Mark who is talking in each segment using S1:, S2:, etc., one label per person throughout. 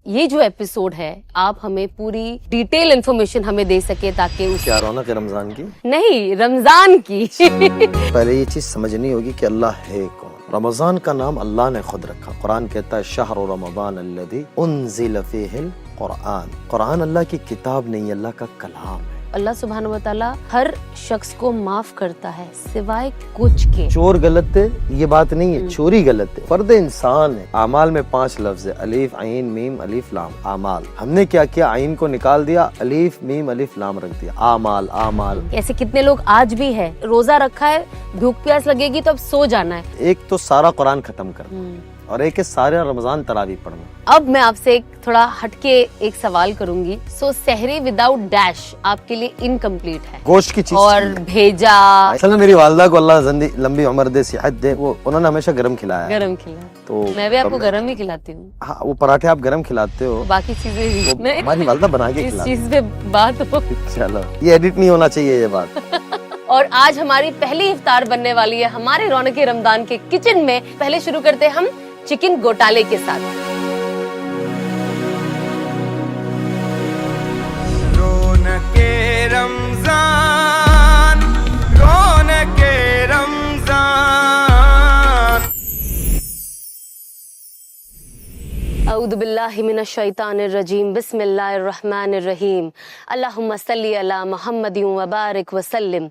S1: یہ جو ایپیسوڈ ہے آپ ہمیں پوری ڈیٹیل انفارمیشن ہمیں دے سکے تاکہ
S2: کیا رونق ہے رمضان کی؟
S1: نہیں، رمضان کی
S2: پہلے یہ چیز سمجھنی ہوگی کہ اللہ ہے کون۔ رمضان کا نام اللہ نے خود رکھا۔ قرآن کہتا ہے شہر رمضان الذی انزل فیہ القرآن۔ قرآن اللہ کی کتاب نہیں، اللہ کا کلام ہے۔
S1: اللہ سبحانہ و تعالی ہر شخص کو معاف کرتا ہے سوائے کچھ کے۔
S2: چور غلط ہے یہ بات نہیں ہے، چوری غلط ہے، فرد انسان ہے۔ اعمال میں 5 لفظ ہے، الف عین میم الف لام، اعمال۔ ہم نے کیا کیا؟ عین کو نکال دیا، الف میم الف لام رکھ دیا، اعمال اعمال۔
S1: ایسے کتنے لوگ آج بھی ہے روزہ رکھا ہے، بھوک پیاس لگے گی تو اب سو جانا ہے۔
S2: ایک تو سارا قرآن ختم کرنا اور ایک ہے سارے رمضان تراویح پڑھنا۔
S1: اب میں آپ سے ایک تھوڑا ہٹ کے ایک سوال کروں گی۔ سحری وداؤٹ ڈیش آپ کے لیے انکمپلیٹ ہے،
S2: گوشت کی چیز
S1: اور بھیجا
S2: اصل میں میری والدہ کو اللہ لمبی عمر دے، صحت دے، وہ انہوں نے ہمیشہ گرم کھلایا ہے۔
S1: گرم کھلا،
S2: تو
S1: میں بھی آپ کو گرم ہی کھلاتی ہوں۔
S2: ہاں، وہ پراٹھے آپ گرم کھلاتے ہو،
S1: باقی چیزیں
S2: وہ ہماری والدہ بنا کے
S1: اس
S2: کھلاتی
S1: چیز پہ بات ہو۔
S2: چلو یہ ایڈٹ نہیں ہونا چاہیے یہ بات۔
S1: اور آج ہماری پہلی افطار بننے والی ہے ہمارے رونق رمضان کے کچن میں۔ پہلے شروع کرتے ہم چکن گوٹالے کے ساتھ۔
S3: رونق رمضان، رونق رمضان۔
S1: اعوذ باللہ من الشیطان الرجیم، بسم اللہ الرحمن الرحیم، اللہم صلی علی محمد وبارک وسلم۔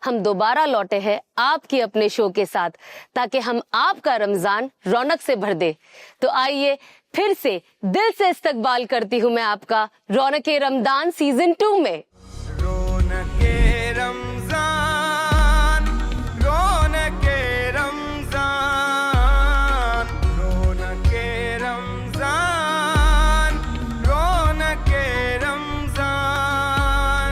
S1: ہم دوبارہ لوٹے ہیں آپ کی اپنے شو کے ساتھ تاکہ ہم آپ کا رمضان رونق سے بھر دے۔ تو آئیے پھر سے دل سے استقبال کرتی ہوں میں آپ کا رونق رمضان سیزن 2 میں۔
S3: رونق رمضان، رونق رمضان، رونق رمضان، رونق رمضان۔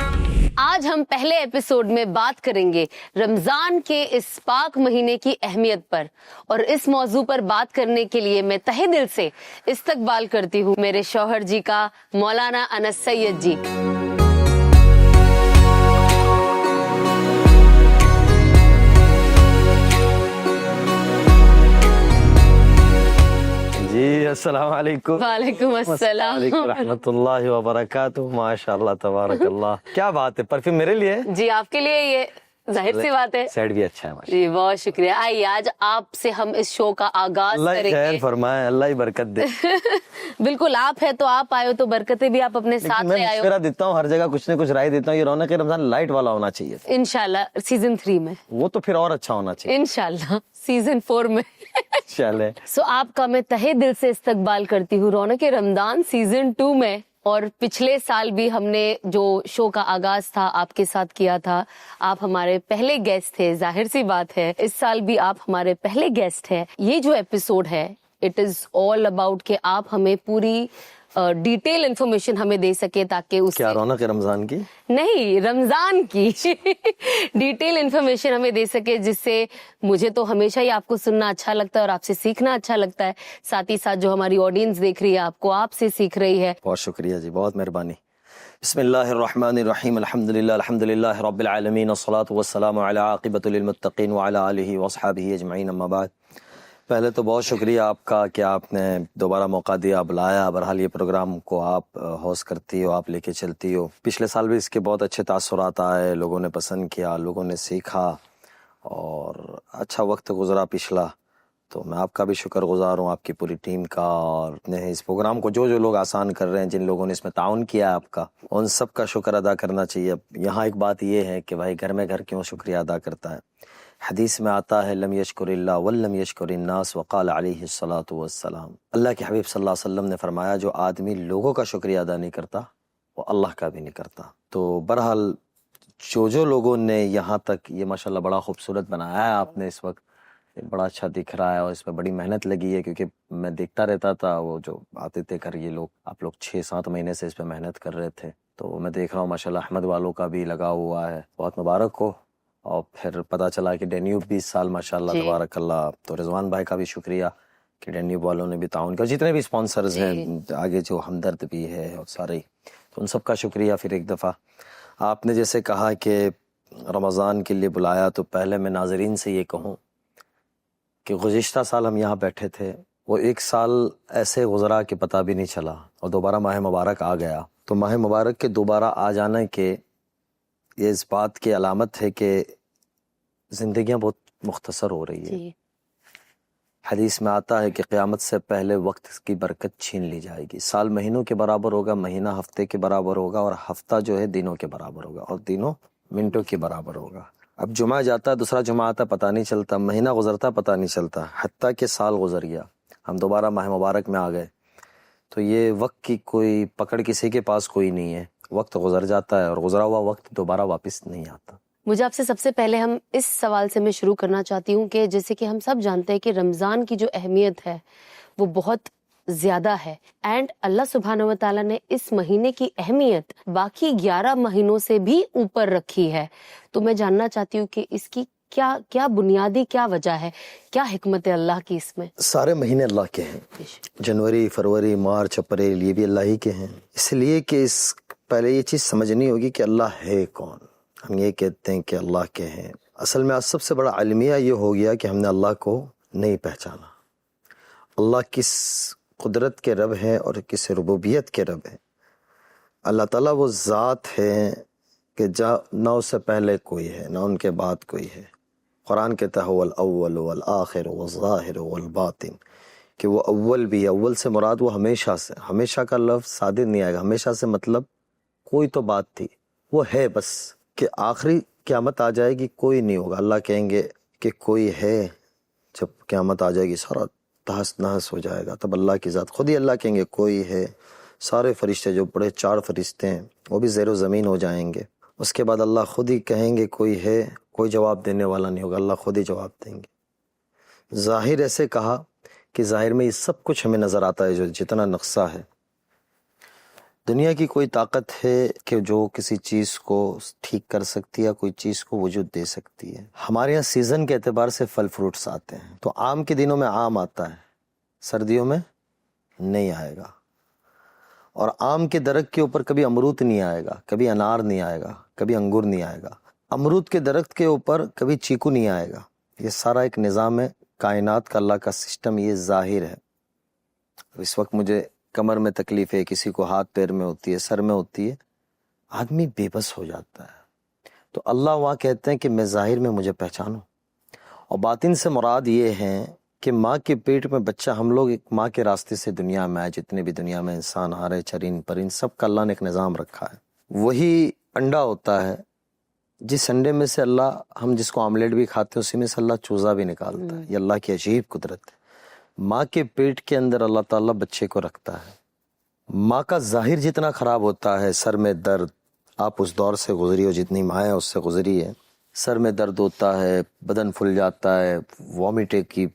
S1: آج ہم پہلے ایپیسوڈ میں بات کریں گے رمضان کے اس پاک مہینے کی اہمیت پر، اور اس موضوع پر بات کرنے کے لیے میں تہہ دل سے استقبال کرتی ہوں میرے شوہر جی کا، مولانا انس سید جی۔
S2: جی السلام علیکم۔
S1: وعلیکم السلام
S2: رحمۃ اللہ وبرکاتہ۔ ماشاء اللہ تبارک اللہ، کیا بات ہے، پرفیوم میرے لیے ہے؟
S1: جی آپ کے لیے، یہ ظاہر سی بات ہے۔
S2: سیٹ بھی اچھا ہے ماشاء
S1: جی بہت شکریہ۔ آئیے آج آپ سے ہم اس شو کا آغاز
S2: اللہ۔
S1: کریں
S2: خیر
S1: گے۔
S2: فرمائے، اللہ ہی برکت دے۔
S1: بالکل، آپ ہے تو آپ آئے ہو تو برکتیں بھی آپ اپنے ساتھ
S2: میں
S1: لے آئے ہو۔
S2: مشورہ دیتا ہوں، ہر جگہ کچھ نہ کچھ رائے دیتا ہوں، یہ رونق رمضان لائٹ والا ہونا چاہیے،
S1: انشاءاللہ سیزن 3 میں،
S2: وہ تو پھر اور اچھا ہونا چاہیے۔
S1: انشاءاللہ سیزن 4 میں۔
S2: چلے
S1: آپ کا میں تہہ دل سے استقبال کرتی ہوں رونق رمضان سیزن 2 میں۔ اور پچھلے سال بھی ہم نے جو شو کا آغاز تھا آپ کے ساتھ کیا تھا، آپ ہمارے پہلے گیسٹ تھے، ظاہر سی بات ہے اس سال بھی آپ ہمارے پہلے گیسٹ ہیں۔ یہ جو ایپیسوڈ ہے اٹ از آل اباؤٹ کہ آپ ہمیں پوری ڈیٹیل انفارمیشن ہمیں دے سکے تاکہ اس
S2: کیا رونق رمضان کی؟
S1: نہیں، رمضان کی ڈیٹیل انفارمیشن ہمیں دے سکے، جس سے مجھے تو ہمیشہ ہی آپ کو سننا اچھا لگتا ہے اور آپ سے سیکھنا اچھا لگتا ہے، ساتھ ہی ساتھ جو ہماری آڈینس دیکھ رہی ہے آپ کو آپ سے سیکھ رہی ہے۔
S2: بہت شکریہ جی، بہت مہربانی۔ بسم اللہ الرحمن الرحیم، الحمدللہ رب العالمین، والصلاة والسلام علی عاقبۃ للمتقین وعلی آلہ واصحابہ اجمعین، اما بعد۔ پہلے تو بہت شکریہ آپ کا کہ آپ نے دوبارہ موقع دیا، بلایا۔ بہرحال یہ پروگرام کو آپ ہوسٹ کرتی ہو، آپ لے کے چلتی ہو۔ پچھلے سال بھی اس کے بہت اچھے تاثرات آئے، لوگوں نے پسند کیا، لوگوں نے سیکھا اور اچھا وقت گزرا پچھلا۔ تو میں آپ کا بھی شکر گزار ہوں، آپ کی پوری ٹیم کا، اور اس پروگرام کو جو لوگ آسان کر رہے ہیں، جن لوگوں نے اس میں تعاون کیا ہے آپ کا، ان سب کا شکر ادا کرنا چاہیے۔ اب یہاں ایک بات یہ ہے کہ بھائی گھر میں گھر کیوں شکریہ ادا کرتا ہے؟ حدیث میں آتا ہے لم یشکر اللہ ولم یشکر الناس، وقال علیہ الصلاۃ والسلام، اللہ کے حبیب صلی اللہ علیہ وسلم نے فرمایا جو آدمی لوگوں کا شکریہ ادا نہیں کرتا وہ اللہ کا بھی نہیں کرتا۔ تو بہرحال جو لوگوں نے یہاں تک یہ ماشاءاللہ بڑا خوبصورت بنایا ہے آپ نے، اس وقت بڑا اچھا دکھ رہا ہے اور اس میں بڑی محنت لگی ہے، کیونکہ میں دیکھتا رہتا تھا وہ جو آتے تھے گھر، یہ لوگ آپ لوگ 6-7 مہینے سے اس پہ محنت کر رہے تھے، تو میں دیکھ رہا ہوں ماشاءاللہ احمد والوں کا بھی لگا ہوا ہے، بہت مبارک ہو۔ اور پھر پتہ چلا کہ ڈینیوب بھی اس سال ماشاءاللہ تبارک اللہ، تو رضوان بھائی کا بھی شکریہ کہ ڈینیوب والوں نے بھی تعاون کیا، جتنے بھی اسپانسرز ہیں آگے، جو ہمدرد بھی ہے اور سارے، تو ان سب کا شکریہ۔ پھر ایک دفعہ آپ نے جیسے کہا کہ رمضان کے لیے بلایا، تو پہلے میں ناظرین سے یہ کہوں کہ گزشتہ سال ہم یہاں بیٹھے تھے، وہ ایک سال ایسے گزرا کہ پتہ بھی نہیں چلا، اور دوبارہ ماہ مبارک آ گیا، تو ماہ مبارک کے دوبارہ آ جانے کے یہ اس بات کی علامت ہے کہ زندگیاں بہت مختصر ہو رہی ہے۔
S1: جی
S2: حدیث میں آتا ہے کہ قیامت سے پہلے وقت کی برکت چھین لی جائے گی، سال مہینوں کے برابر ہوگا، مہینہ ہفتے کے برابر ہوگا، اور ہفتہ جو ہے دنوں کے برابر ہوگا، اور دنوں منٹوں کے برابر ہوگا۔ اب جمعہ جاتا ہے، دوسرا جمعہ آتا، پتہ نہیں چلتا، مہینہ گزرتا پتہ نہیں چلتا، حتیٰ کہ سال گزر گیا، ہم دوبارہ ماہ مبارک میں آ گئے۔ تو یہ وقت کی کوئی پکڑ کسی کے پاس کوئی نہیں ہے، وقت گزر جاتا ہے اور گزرا ہوا وقت دوبارہ واپس نہیں آتا۔
S1: مجھے آپ سے سب سے پہلے ہم اس سوال سے میں شروع کرنا چاہتی ہوں کہ جیسے کہ ہم سب جانتے ہیں کہ رمضان کی جو اہمیت ہے وہ بہت زیادہ ہے، اینڈ اللہ سبحانہ و تعالیٰ نے اس مہینے کی اہمیت باقی 11 مہینوں سے بھی اوپر رکھی ہے۔ تو میں جاننا چاہتی ہوں کہ اس کی کیا بنیادی کیا وجہ ہے، کیا حکمت ہے اللہ کی اس میں؟
S2: سارے مہینے اللہ کے ہیں، جنوری، فروری، مارچ، اپریل، یہ بھی اللہ ہی کے ہیں، اس لیے کہ پہلے یہ چیز سمجھنی ہوگی کہ اللہ ہے کون۔ ہم یہ کہتے ہیں کہ اللہ کے ہیں، اصل میں سب سے بڑا المیہ یہ ہو گیا کہ ہم نے اللہ کو نہیں پہچانا۔ اللہ کس قدرت کے رب ہیں اور کس ربوبیت کے رب ہیں۔ اللہ تعالیٰ وہ ذات ہے کہ نہ اس سے پہلے کوئی ہے نہ ان کے بعد کوئی ہے۔ قرآن کہتا ہے الاول والآخر والظاہر والباطن، کہ وہ اول بھی، اول سے مراد وہ ہمیشہ سے، ہمیشہ کا لفظ صادر نہیں آئے گا، ہمیشہ سے مطلب کوئی تو بات تھی، وہ ہے بس، کہ آخری قیامت آ جائے گی کوئی نہیں ہوگا، اللہ کہیں گے کہ کوئی ہے، جب قیامت آ جائے گی سارا تہس نہس ہو جائے گا، تب اللہ کی ذات خود ہی اللہ کہیں گے کوئی ہے، سارے فرشتے جو بڑے 4 فرشتے ہیں وہ بھی زیر و زمین ہو جائیں گے، اس کے بعد اللہ خود ہی کہیں گے کوئی ہے، کوئی جواب دینے والا نہیں ہوگا، اللہ خود ہی جواب دیں گے۔ ظاہر ایسے کہا کہ ظاہر میں یہ سب کچھ ہمیں نظر آتا ہے، جو جتنا نقشہ ہے، دنیا کی کوئی طاقت ہے کہ جو کسی چیز کو ٹھیک کر سکتی ہے، کوئی چیز کو وجود دے سکتی ہے۔ ہمارے یہاں سیزن کے اعتبار سے پھل فروٹس آتے ہیں، تو آم کے دنوں میں آم آتا ہے، سردیوں میں نہیں آئے گا، اور آم کے درخت کے اوپر کبھی امرود نہیں آئے گا، کبھی انار نہیں آئے گا، کبھی انگور نہیں آئے گا، امرود کے درخت کے اوپر کبھی چیکو نہیں آئے گا۔ یہ سارا ایک نظام ہے کائنات کا، اللہ کا سسٹم، یہ ظاہر ہے۔ اس وقت مجھے کمر میں تکلیف ہے، کسی کو ہاتھ پیر میں ہوتی ہے، سر میں ہوتی ہے، آدمی بے بس ہو جاتا ہے۔ تو اللہ وہاں کہتے ہیں کہ میں ظاہر میں مجھے پہچانو، اور باطن سے مراد یہ ہے کہ ماں کے پیٹ میں بچہ، ہم لوگ ایک ماں کے راستے سے دنیا میں آئے، جتنے بھی دنیا میں انسان آ رہے، چرین پرند، سب کا اللہ نے ایک نظام رکھا ہے۔ وہی انڈا ہوتا ہے، جس انڈے میں سے اللہ، ہم جس کو آملیٹ بھی کھاتے ہیں، اسی میں سے اللہ چوزا بھی نکالتا ہے۔ یہ اللہ کی عجیب قدرت ہے۔ ماں کے پیٹ کے اندر اللہ تعالیٰ بچے کو رکھتا ہے۔ ماں کا ظاہر جتنا خراب ہوتا ہے، سر میں درد، آپ اس دور سے گزری ہو، جتنی مائیں اس سے گزری ہے، سر میں درد ہوتا ہے، بدن پھل جاتا ہے، وامٹے کی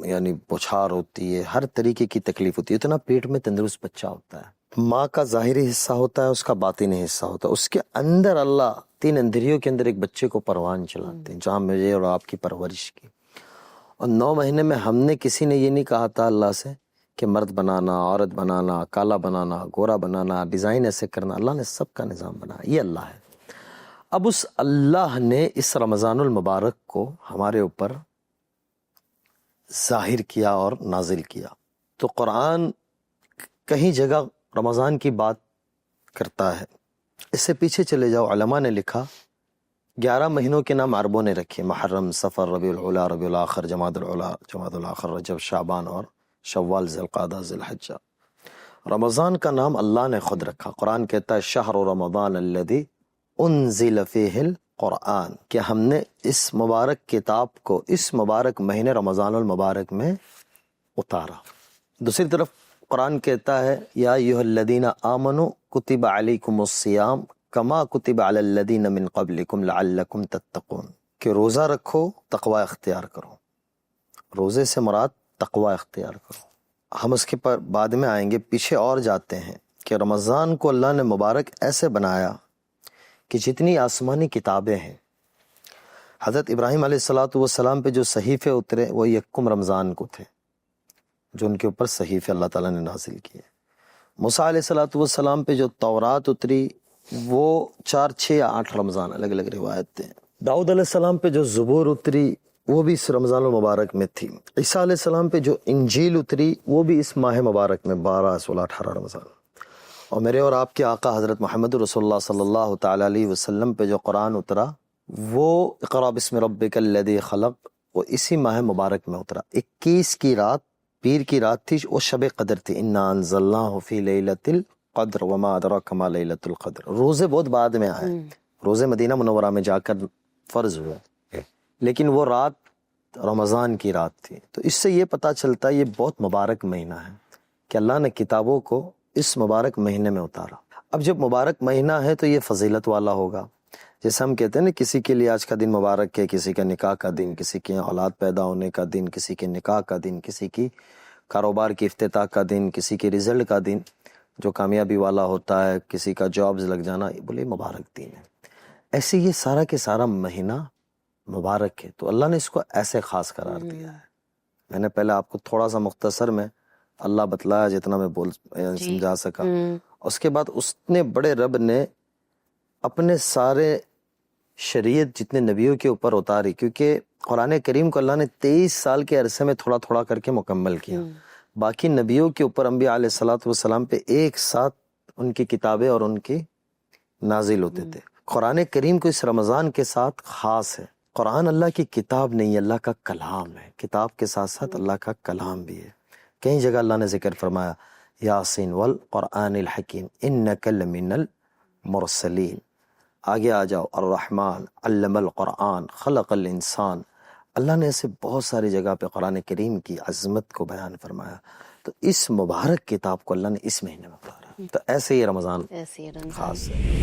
S2: یعنی بچھار ہوتی ہے، ہر طریقے کی تکلیف ہوتی ہے، اتنا پیٹ میں تندرست بچہ ہوتا ہے۔ ماں کا ظاہری حصہ ہوتا ہے، اس کا باطنی حصہ ہوتا ہے، اس کے اندر اللہ 3 اندھیریوں کے اندر ایک بچے کو پروان چلاتے ہیں، جہاں مجھے اور آپ کی پرورش کی۔ اور 9 مہینے میں ہم نے کسی نے یہ نہیں کہا تھا اللہ سے کہ مرد بنانا، عورت بنانا، کالا بنانا، گورا بنانا، ڈیزائن ایسے کرنا، اللہ نے سب کا نظام بنایا، یہ اللہ ہے۔ اب اس اللہ نے اس رمضان المبارک کو ہمارے اوپر ظاہر کیا اور نازل کیا۔ تو قرآن کہیں جگہ رمضان کی بات کرتا ہے، اس سے پیچھے چلے جاؤ، علماء نے لکھا 11 مہینوں کے نام عربوں نے رکھے، محرم، صفر، ربیع الاولیٰ، ربیع الاخر، جمادی الاولیٰ، جمادی الاخر، رجب، شعبان اور شوال، ذی القعدہ، ذی الحجہ۔ رمضان کا نام اللہ نے خود رکھا۔ قرآن کہتا ہے شہر رمضان الذی انزل فیہ القرآن، کہ ہم نے اس مبارک کتاب کو اس مبارک مہینے رمضان المبارک میں اتارا۔ دوسری طرف قرآن کہتا ہے یا ایھا الذین آمنوا کتب علیکم الصیام کما کتب علی الذین من قبلکم لعلکم تتقون، کہ روزہ رکھو، تقوی اختیار کرو۔ روزے سے مراد تقوی اختیار کرو۔ ہم اس کے پر بعد میں آئیں گے، پیچھے اور جاتے ہیں کہ رمضان کو اللہ نے مبارک ایسے بنایا کہ جتنی آسمانی کتابیں ہیں، حضرت ابراہیم علیہ السلام پہ جو صحیفے اترے وہ 1 رمضان کو تھے، جو ان کے اوپر صحیفے اللہ تعالیٰ نے نازل کیے۔ موسیٰ علیہ السلام پہ جو تورات اتری وہ 4، 6 یا 8 رمضان، الگ الگ روایتیں ہیں۔ داؤد علیہ السلام پہ جو زبور اتری وہ بھی اس رمضان المبارک میں تھی. عیسیٰ علیہ السلام پہ جو انجیل اتری وہ بھی اس ماہ مبارک میں 12 16 18 رمضان. اور میرے اور آپ کے آقا حضرت محمد رسول اللہ صلی اللہ تعالی علیہ وسلم پہ جو قرآن اترا وہ اقرأ بسم ربک الذی خلق، وہ اسی ماہ مبارک میں اترا. 21 کی رات، پیر کی رات تھی، وہ شب قدر تھی. انا انزلناہ فی لیلۃ القدر وما ادراک ما لیلۃ القدر. روزے بہت بعد میں آئے، روزے مدینہ منورہ میں جا کر فرض ہوئے، لیکن وہ رات رمضان کی رات تھی. تو اس سے یہ پتہ چلتا ہے یہ بہت مبارک مہینہ ہے کہ اللہ نے کتابوں کو اس مبارک مہینے میں اتارا. اب جب مبارک مہینہ ہے تو یہ فضیلت والا ہوگا. جیسے ہم کہتے ہیں نا کسی کے لیے آج کا دن مبارک ہے، کسی کا نکاح کا دن، کسی کے اولاد پیدا ہونے کا دن، کسی کے نکاح کا دن، کسی کی کاروبار کی افتتاح کا دن، کسی کے رزلٹ کا دن جو کامیابی والا ہوتا ہے، کسی کا جابز لگ جانا، بولے مبارک دن ہے. ایسے یہ سارا کے سارا مہینہ مبارک ہے، تو اللہ نے اس کو ایسے خاص قرار دیا ہے. میں نے پہلے آپ کو تھوڑا سا مختصر میں اللہ بتلایا جتنا میں سمجھا سکا. اس کے بعد اس نے بڑے رب نے اپنے سارے شریعت جتنے نبیوں کے اوپر اتاری، کیونکہ قرآن کریم کو اللہ نے 23 سال کے عرصے میں تھوڑا تھوڑا کر کے مکمل کیا. باقی نبیوں کے اوپر انبیاء علیہ الصلوۃ والسلام پہ ایک ساتھ ان کی کتابیں اور ان کی نازل ہوتے تھے. قرآن کریم کو اس رمضان کے ساتھ خاص ہے. قرآن اللہ کی کتاب نہیں، اللہ کا کلام ہے. کتاب کے ساتھ ساتھ اللہ کا کلام بھی ہے. کئی جگہ اللہ نے ذکر فرمایا یاسین والقرآن الحکیم انک لمن المرسلین. آگے آ جاؤ الرحمن علم القرآن خلق الانسان. اللہ نے ایسے بہت ساری جگہ پہ قرآن کریم کی عظمت کو بیان فرمایا. تو اس مبارک کتاب کو اللہ نے اس مہینے میں اتارا. تو ایسے ہی رمضان خاص ہے.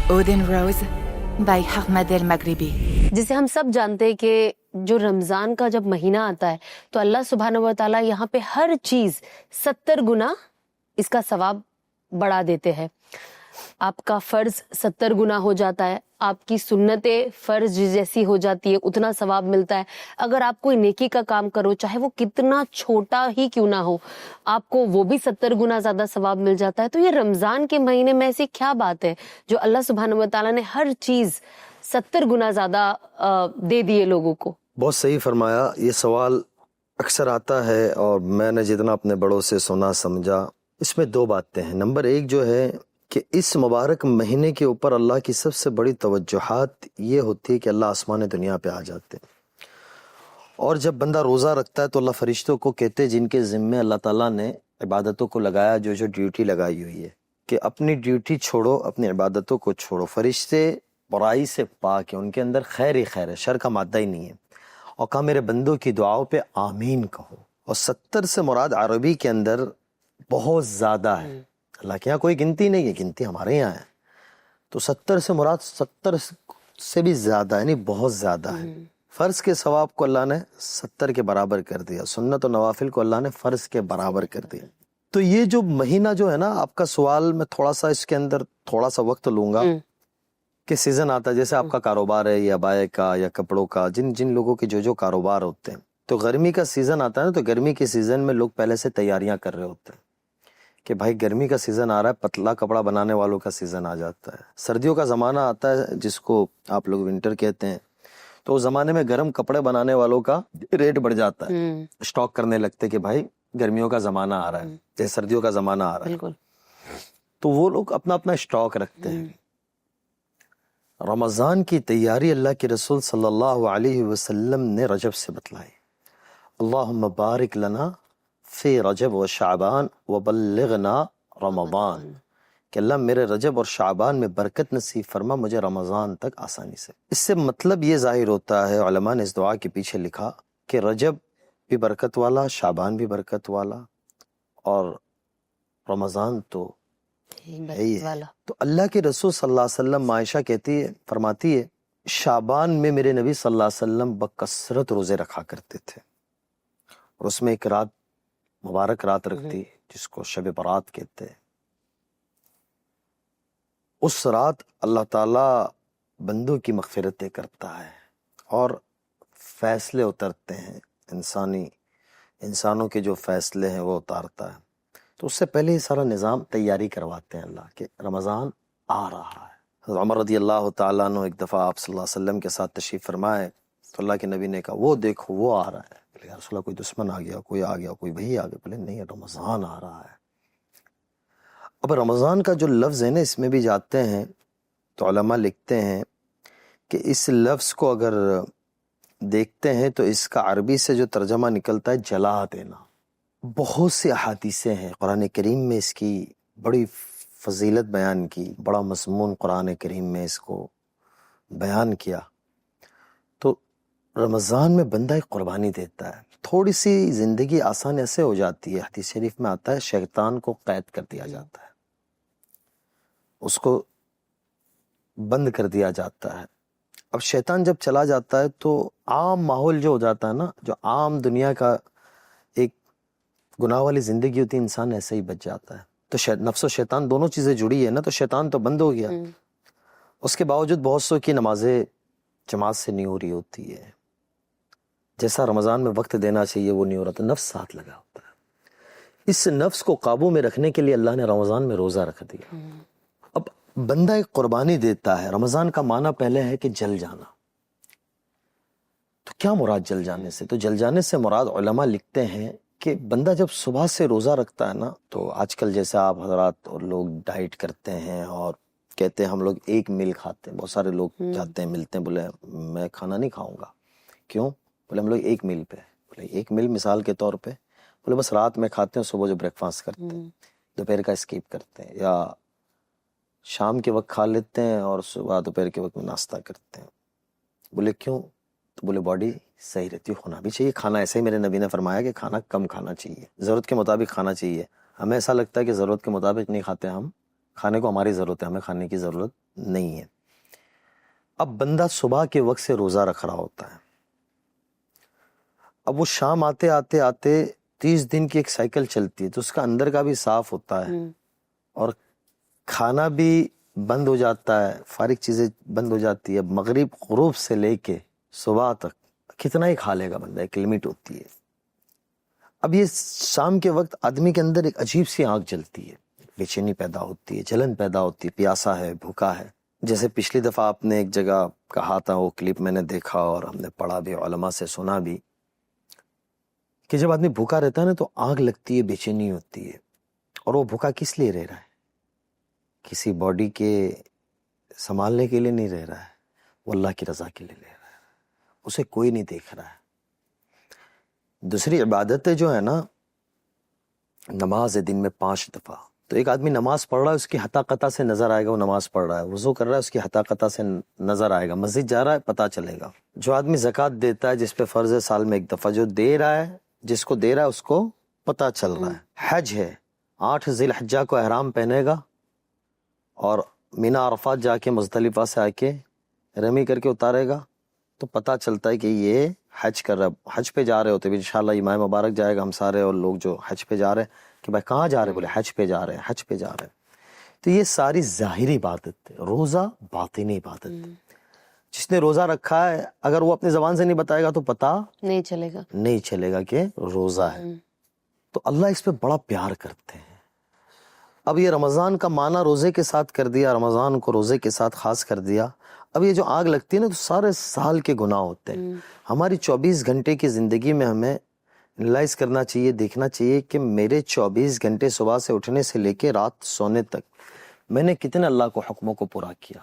S4: Odin Rose by Ahmed El-Maghribi.
S1: جسے ہم سب جانتے ہیں کہ جو رمضان کا جب مہینہ آتا ہے تو اللہ سبحانہ و تعالیٰ یہاں پہ ہر چیز 70 گنا اس کا ثواب بڑھا دیتے ہیں. آپ کا فرض 70 گنا ہو جاتا ہے، آپ کی سنتیں فرض جیسی ہو جاتی ہے، اتنا ثواب ملتا ہے. اگر آپ کوئی نیکی کا کام کرو چاہے وہ کتنا چھوٹا ہی کیوں نہ ہو، آپ کو وہ بھی 70 گنا زیادہ ثواب مل جاتا ہے. تو یہ رمضان کے مہینے میں ایسی کیا بات ہے جو اللہ سبحانہ و تعالیٰ نے ہر چیز 70 گنا زیادہ دے دیے لوگوں کو؟
S2: بہت صحیح فرمایا. یہ سوال اکثر آتا ہے اور میں نے جتنا اپنے بڑوں سے سنا سمجھا، اس میں 2 باتیں ہیں. نمبر 1 جو ہے کہ اس مبارک مہینے کے اوپر اللہ کی سب سے بڑی توجہات یہ ہوتی ہے کہ اللہ آسمان دنیا پہ آ جاتے ہیں. اور جب بندہ روزہ رکھتا ہے تو اللہ فرشتوں کو کہتے ہیں جن کے ذمے اللہ تعالیٰ نے عبادتوں کو لگایا، جو ڈیوٹی لگائی ہوئی ہے، کہ اپنی ڈیوٹی چھوڑو، اپنی عبادتوں کو چھوڑو. فرشتے برائی سے پاک ہیں، ان کے اندر خیر ہی خیر ہے، شر کا مادہ ہی نہیں ہے. اور کہا میرے بندوں کی دعاؤں پہ آمین کہو. اور 70 سے مراد عربی کے اندر بہت زیادہ ہے. اللہ کے یہاں کوئی گنتی نہیں ہے، گنتی ہمارے یہاں ہے. تو 70 سے مراد 70 سے بھی زیادہ، یعنی بہت زیادہ ہے. فرض کے ثواب کو اللہ نے 70 کے برابر کر دیا، سنت و نوافل کو اللہ نے فرض کے برابر کر دیا. تو یہ جو مہینہ جو ہے نا، آپ کا سوال میں تھوڑا سا اس کے اندر تھوڑا سا وقت لوں گا کہ سیزن آتا ہے، جیسے آپ کا کاروبار ہے یا بائے کا یا کپڑوں کا، جن لوگوں کے جو کاروبار ہوتے ہیں، تو گرمی کا سیزن آتا ہے نا، تو گرمی کے سیزن میں لوگ پہلے سے تیاریاں کر رہے ہوتے ہیں کہ بھائی گرمی کا سیزن آ رہا ہے، پتلا کپڑا بنانے والوں کا سیزن آ جاتا ہے. سردیوں کا زمانہ آتا ہے جس کو آپ لوگ ونٹر کہتے ہیں، تو اس زمانے میں گرم کپڑے بنانے والوں کا ریٹ بڑھ جاتا ہے. اسٹاک کرنے لگتے کہ بھائی گرمیوں کا زمانہ آ رہا ہے، جیسے سردیوں کا زمانہ آ رہا ہے، تو وہ لوگ اپنا اسٹاک رکھتے ہیں. رمضان کی تیاری اللہ کے رسول صلی اللہ علیہ وسلم نے رجب سے بتلائی. اللہم بارک لنا فی رجب و شعبان وبلغنا رمضان، کہ اللہ میرے رجب اور شعبان میں برکت نصیب فرما، مجھے رمضان تک آسانی سے. اس سے مطلب یہ ظاہر ہوتا ہے، علماء نے اس دعا کے پیچھے لکھا کہ رجب بھی برکت والا، شعبان بھی برکت والا، اور رمضان تو ہے ہی ہے. تو اللہ کے رسول صلی اللہ علیہ وسلم، عائشہ فرماتی ہے شعبان میں میرے نبی صلی اللہ علیہ وسلم بکثرت روزے رکھا کرتے تھے، اور اس میں ایک رات مبارک رات رکھتی جس کو شب برات کہتے ہیں، اس رات اللہ تعالیٰ بندوں کی مغفرتیں کرتا ہے اور فیصلے اترتے ہیں، انسانوں کے جو فیصلے ہیں وہ اتارتا ہے۔ تو اس سے پہلے یہ سارا نظام تیاری کرواتے ہیں اللہ کہ رمضان آ رہا ہے۔ حضرت عمر رضی اللہ تعالیٰ عنہ ایک دفعہ آپ صلی اللہ علیہ وسلم کے ساتھ تشریف فرمائے تو اللہ کے نبی نے کہا وہ دیکھو وہ آ رہا ہے۔ بولے یا رسول اللہ کوئی دشمن آ گیا، کوئی آ گیا، کوئی بھئی آ گیا؟ بولے نہیں، رمضان آ رہا ہے۔ اب رمضان کا جو لفظ ہے نا اس میں بھی جاتے ہیں تو علماء لکھتے ہیں کہ اس لفظ کو اگر دیکھتے ہیں تو اس کا عربی سے جو ترجمہ نکلتا ہے جلا دینا۔ بہت سی احادیثیں ہیں قرآن کریم میں اس کی بڑی فضیلت بیان کی، بڑا مضمون قرآن کریم میں اس کو بیان کیا۔ تو رمضان میں بندہ ایک قربانی دیتا ہے، تھوڑی سی زندگی آسان ایسے ہو جاتی ہے، حدیث شریف میں آتا ہے شیطان کو قید کر دیا جاتا ہے، اس کو بند کر دیا جاتا ہے۔ اب شیطان جب چلا جاتا ہے تو عام ماحول جو ہو جاتا ہے نا، جو عام دنیا کا ایک گناہ والی زندگی ہوتی ہے، انسان ایسے ہی بچ جاتا ہے۔ تو نفس و شیطان دونوں چیزیں جڑی ہے نا، تو شیطان تو بند ہو گیا، اس کے باوجود بہت سو کی نمازیں جماعت سے نہیں ہو رہی ہوتی ہے، جیسا رمضان میں وقت دینا چاہیے وہ نہیں ہو رہا، تو نفس ساتھ لگا ہوتا ہے۔ اس نفس کو قابو میں رکھنے کے لیے اللہ نے رمضان میں روزہ رکھ دیا۔ اب بندہ ایک قربانی دیتا ہے۔ رمضان کا معنی پہلے ہے کہ جل جانا۔ تو کیا مراد جل جانے سے؟ تو جل جانے سے مراد علماء لکھتے ہیں کہ بندہ جب صبح سے روزہ رکھتا ہے نا، تو آج کل جیسے آپ حضرات اور لوگ ڈائٹ کرتے ہیں اور کہتے ہیں ہم لوگ ایک میل کھاتے ہیں، بہت سارے لوگ جاتے ہیں ملتے ہیں، بولے میں کھانا نہیں کھاؤں گا، کیوں؟ بولے ہم لوگ ایک میل پہ، بولے ایک میل مثال کے طور پہ، بولے بس رات میں کھاتے ہیں، صبح جو بریک فاسٹ کرتے ہیں، دوپہر کا اسکیپ کرتے ہیں، یا شام کے وقت کھا لیتے ہیں اور صبح دوپہر کے وقت میں ناشتہ کرتے ہیں۔ بولے کیوں؟ تو بولے باڈی صحیح رہتی ہے، ہونا بھی چاہیے کھانا۔ ایسے ہی میرے نبی نے فرمایا کہ کھانا کم کھانا چاہیے، ضرورت کے مطابق کھانا چاہیے۔ ہمیں ایسا لگتا ہے کہ ضرورت کے مطابق نہیں کھاتے ہم، کھانے کو ہماری ضرورت ہے، ہمیں کھانے کی ضرورت نہیں ہے۔ اب بندہ صبح کے وقت سے روزہ رکھ رہا ہوتا ہے، اب وہ شام آتے آتے آتے 30 دن کی ایک سائیکل چلتی ہے، تو اس کا اندر کا بھی صاف ہوتا ہے اور کھانا بھی بند ہو جاتا ہے، فارغ چیزیں بند ہو جاتی ہے۔ مغرب غروب سے لے کے صبح تک کتنا ہی کھا لے گا بندہ، ایک لمٹ ہوتی ہے۔ اب یہ شام کے وقت آدمی کے اندر ایک عجیب سی آنکھ جلتی ہے، بے چینی پیدا ہوتی ہے، جلن پیدا ہوتی ہے، پیاسا ہے، بھوکا ہے۔ جیسے پچھلی دفعہ آپ نے ایک جگہ کہا تھا، وہ کلپ میں نے دیکھا اور ہم نے پڑھا بھی، علماء سے سنا بھی، کہ جب آدمی بھوکا رہتا ہے نا تو آگ لگتی ہے، بے چینی ہوتی ہے۔ اور وہ بھوکا کس لیے رہ رہا ہے؟ کسی باڈی کے سنبھالنے کے لیے نہیں رہ رہا ہے، وہ اللہ کی رضا کے لیے رہ رہا ہے، اسے کوئی نہیں دیکھ رہا ہے۔ دوسری عبادتیں جو ہے نا، نماز ہے دن میں 5 دفعہ، تو ایک آدمی نماز پڑھ رہا ہے، اس کی حتا سے نظر آئے گا وہ نماز پڑھ رہا ہے، وضو کر رہا ہے، اس کی حتا سے نظر آئے گا، مسجد جا رہا ہے، پتہ چلے گا۔ جو آدمی زکوٰۃ دیتا ہے، جس پہ فرض ہے سال میں 1 دفعہ، جو دے رہا ہے، جس کو دے رہا ہے اس کو پتہ چل رہا ہے۔ حج ہے، 8 ذی الحجہ کو احرام پہنے گا اور مینا عرفات جا کے مزدلفہ سے آ کے رمی کر کے اتارے گا، تو پتہ چلتا ہے کہ یہ حج کر رہا ہے۔ حج پہ جا رہے ہوتے بھی انشاءاللہ امام مبارک جائے گا، ہم سارے اور لوگ جو حج پہ جا رہے ہیں کہ بھائی کہاں جا رہے ہیں، بولے حج پہ جا رہے ہیں، حج پہ جا رہے ہیں۔ تو یہ ساری ظاہری عبادت ہے، روزہ باطنی عبادت ہے۔ جس نے روزہ رکھا ہے اگر وہ اپنی زبان سے نہیں بتائے گا تو پتہ
S1: نہیں چلے گا
S2: کہ روزہ ہے۔ تو اللہ اس پہ بڑا پیار کرتے ہیں۔ اب یہ رمضان کا معنی روزے کے ساتھ کر دیا، رمضان کو روزے کے ساتھ خاص کر دیا۔ اب یہ جو آگ لگتی ہے نا، تو سارے سال کے گناہ ہوتے ہیں۔ ہماری 24 گھنٹے کی زندگی میں ہمیں انالائز کرنا چاہیے، دیکھنا چاہیے کہ میرے 24 گھنٹے صبح سے اٹھنے سے لے کے رات سونے تک میں نے کتنے اللہ کو حکموں کو پورا کیا،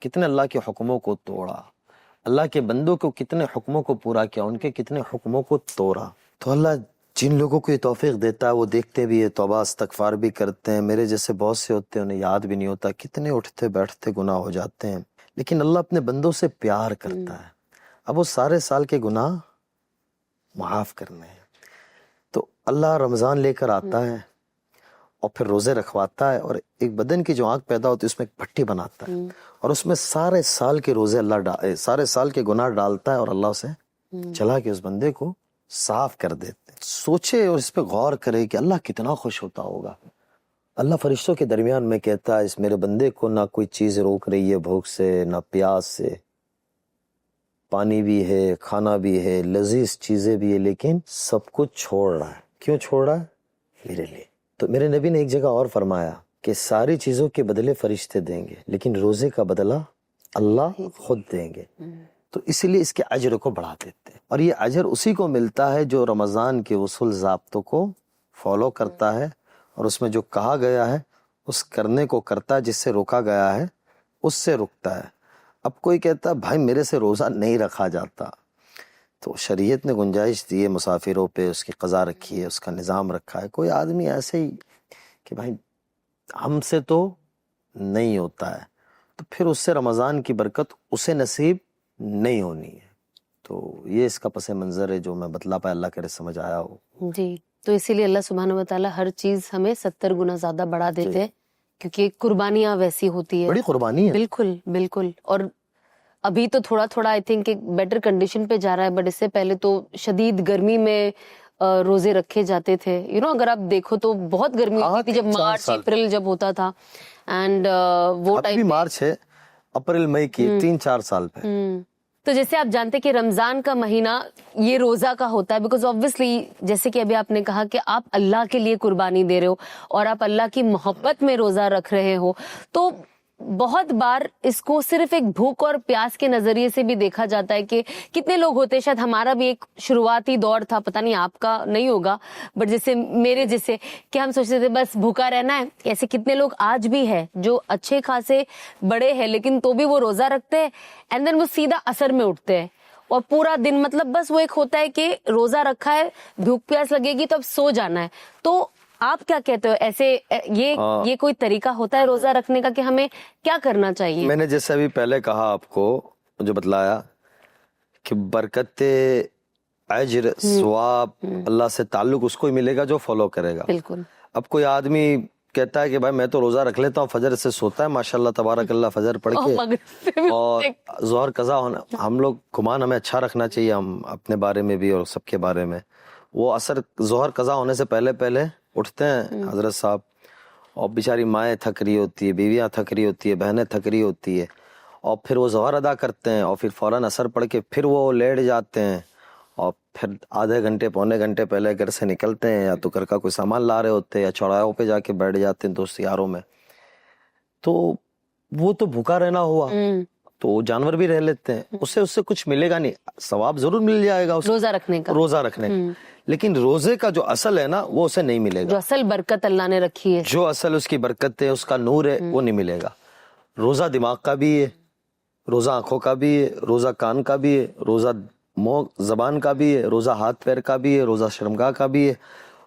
S2: کتنے اللہ کے حکموں کو توڑا، اللہ کے بندوں کو کتنے حکموں کو پورا کیا، ان کے کتنے حکموں کو توڑا۔ تو اللہ جن لوگوں کو یہ توفیق دیتا ہے وہ دیکھتے بھی ہے، توبہ استغفار بھی کرتے ہیں۔ میرے جیسے بہت سے ہوتے ہیں انہیں یاد بھی نہیں ہوتا، کتنے اٹھتے بیٹھتے گناہ ہو جاتے ہیں، لیکن اللہ اپنے بندوں سے پیار کرتا ہے۔ اب وہ سارے سال کے گناہ معاف کرنے ہیں۔ تو اللہ رمضان لے کر آتا ہے اور پھر روزے رکھواتا ہے، اور ایک بدن کی جو آنکھ پیدا ہوتی ہے اس میں ایک بھٹی بناتا ہے، اور اس میں سارے سال کے روزے اللہ سارے سال کے گناہ ڈالتا ہے، اور اللہ اسے چلا کے اس بندے کو صاف کر دیتے ہیں۔ سوچے اور اس پہ غور کرے کہ اللہ کتنا خوش ہوتا ہوگا. اللہ فرشتوں کے درمیان میں کہتا ہے اس میرے بندے کو نہ کوئی چیز روک رہی ہے بھوک سے نہ پیاس سے, پانی بھی ہے, کھانا بھی ہے, لذیذ چیزیں بھی ہے, لیکن سب کچھ چھوڑ رہا ہے. کیوں چھوڑ رہا ہے؟ میرے لیے. تو میرے نبی نے ایک جگہ اور فرمایا کہ ساری چیزوں کے بدلے فرشتے دیں گے لیکن روزے کا بدلہ اللہ خود دیں گے. تو اسی لیے اس کے اجر کو بڑھا دیتے ہیں, اور یہ اجر اسی کو ملتا ہے جو رمضان کے اصول ضابطوں کو فالو کرتا ہے اور اس میں جو کہا گیا ہے اس کرنے کو کرتا ہے, جس سے روکا گیا ہے اس سے رکتا ہے. اب کوئی کہتا ہے بھائی میرے سے روزہ نہیں رکھا جاتا, تو شریعت نے گنجائش دی ہے مسافروں پہ, اس کی قضا رکھی ہے, اس کا نظام رکھا ہے. کوئی آدمی ایسے ہی کہ بھائی ہم سے تو نہیں ہوتا ہے, تو پھر اس سے رمضان کی برکت اسے نصیب نہیں ہونی ہے. تو یہ اس کا پس منظر ہے جو میں بتلا پایا, اللہ کرے سمجھ آیا ہو.
S1: جی, تو اسی لیے اللہ سبحانہ و تعالیٰ ہر چیز ہمیں 70 گنا زیادہ بڑھا دیتے ہیں, کیونکہ قربانیاں ویسی ہوتی ہے.
S2: بڑی قربانی ہے.
S1: بالکل بالکل. اور ابھی تو تھوڑا تھوڑا آئی تھنک ایک بیٹر کنڈیشن پہ جا رہا ہے, بٹ اس سے پہلے تو شدید گرمی میں روزے رکھے جاتے تھے. اگر آپ دیکھو تو بہت گرمی ہوتی تھی جب مارچ اپریل جب ہوتا تھا, اینڈ وہ
S2: ابھی بھی مارچ ہے, اپریل مئی کی 3-4 سال پہ.
S1: تو جیسے آپ جانتے کہ رمضان کا مہینہ یہ روزہ کا ہوتا ہے, بیکاز آبویسلی جیسے کہ ابھی آپ نے کہا کہ آپ اللہ کے لیے قربانی دے رہے ہو اور آپ اللہ کی محبت میں روزہ رکھ رہے ہو, تو بہت بار اس کو صرف ایک بھوک اور پیاس کے نظریے سے بھی دیکھا جاتا ہے کہ کتنے لوگ ہوتے ہیں, شاید ہمارا بھی ایک شروعاتی دور تھا, پتہ نہیں آپ کا نہیں ہوگا, بٹ جیسے میرے جیسے کہ ہم سوچتے تھے بس بھوکا رہنا ہے. ایسے کتنے لوگ آج بھی ہے جو اچھے خاصے بڑے ہیں لیکن تو بھی وہ روزہ رکھتے ہیں, اینڈ دین وہ سیدھا عصر میں اٹھتے ہیں اور پورا دن مطلب بس وہ ایک ہوتا ہے کہ روزہ رکھا ہے, بھوک پیاس لگے گی تو اب سو جانا ہے. تو آپ کیا کہتے ہو, ایسے یہ کوئی طریقہ ہوتا ہے روزہ رکھنے کا کہ ہمیں کیا کرنا چاہیے؟
S2: میں نے جیسے ابھی پہلے کہا آپ کو, جو بتلایا کہ برکت اجر ثواب اللہ سے تعلق اس کو ہی ملے گا جو فالو کرے گا.
S1: بالکل.
S2: اب کوئی آدمی کہتا ہے کہ بھائی میں تو روزہ رکھ لیتا ہوں, فجر سے سوتا ہے ماشاءاللہ تبارک اللہ, فجر پڑھ کے اور ظہر قضا ہونا, ہم لوگ گمان ہمیں اچھا رکھنا چاہیے, ہم اپنے بارے میں بھی اور سب کے بارے میں. وہ عصر ظہر قضا ہونے سے پہلے اٹھتے ہیں حضرت صاحب, اور بیچاری مائیں تھک رہی ہوتی ہے, بیویاں تھک رہی ہوتی ہے, بہنیں تھک رہی ہوتی ہے, اور پھر وہ ظہر ادا کرتے ہیں اور پھر فوراً عصر پڑھ کے پھر وہ لیٹ جاتے ہیں, اور پھر آدھے گھنٹے پونے گھنٹے پہلے گھر سے نکلتے ہیں, یا تو گھر کا کوئی سامان لا رہے ہوتے ہیں یا چوراہوں پہ جا کے بیٹھ جاتے ہیں دوست یاروں میں. تو وہ تو بھوکا رہنا ہوا, تو جانور بھی رہ لیتے ہیں, اس سے کچھ ملے گا نہیں, ثواب ضرور مل جائے گا
S1: روزہ رکھنے کا,
S2: لیکن روزے کا جو اصل ہے نا وہ اسے نہیں ملے گا.
S1: جو اصل برکت اللہ نے رکھی ہے,
S2: جو اصل اس کی برکت ہے, اس کا نور ہے, وہ نہیں ملے گا. روزہ دماغ کا بھی ہے, روزہ آنکھوں کا بھی ہے, روزہ کان کا بھی ہے, روزہ منہ زبان کا بھی ہے, روزہ ہاتھ پیر کا بھی ہے, روزہ شرمگاہ کا بھی ہے.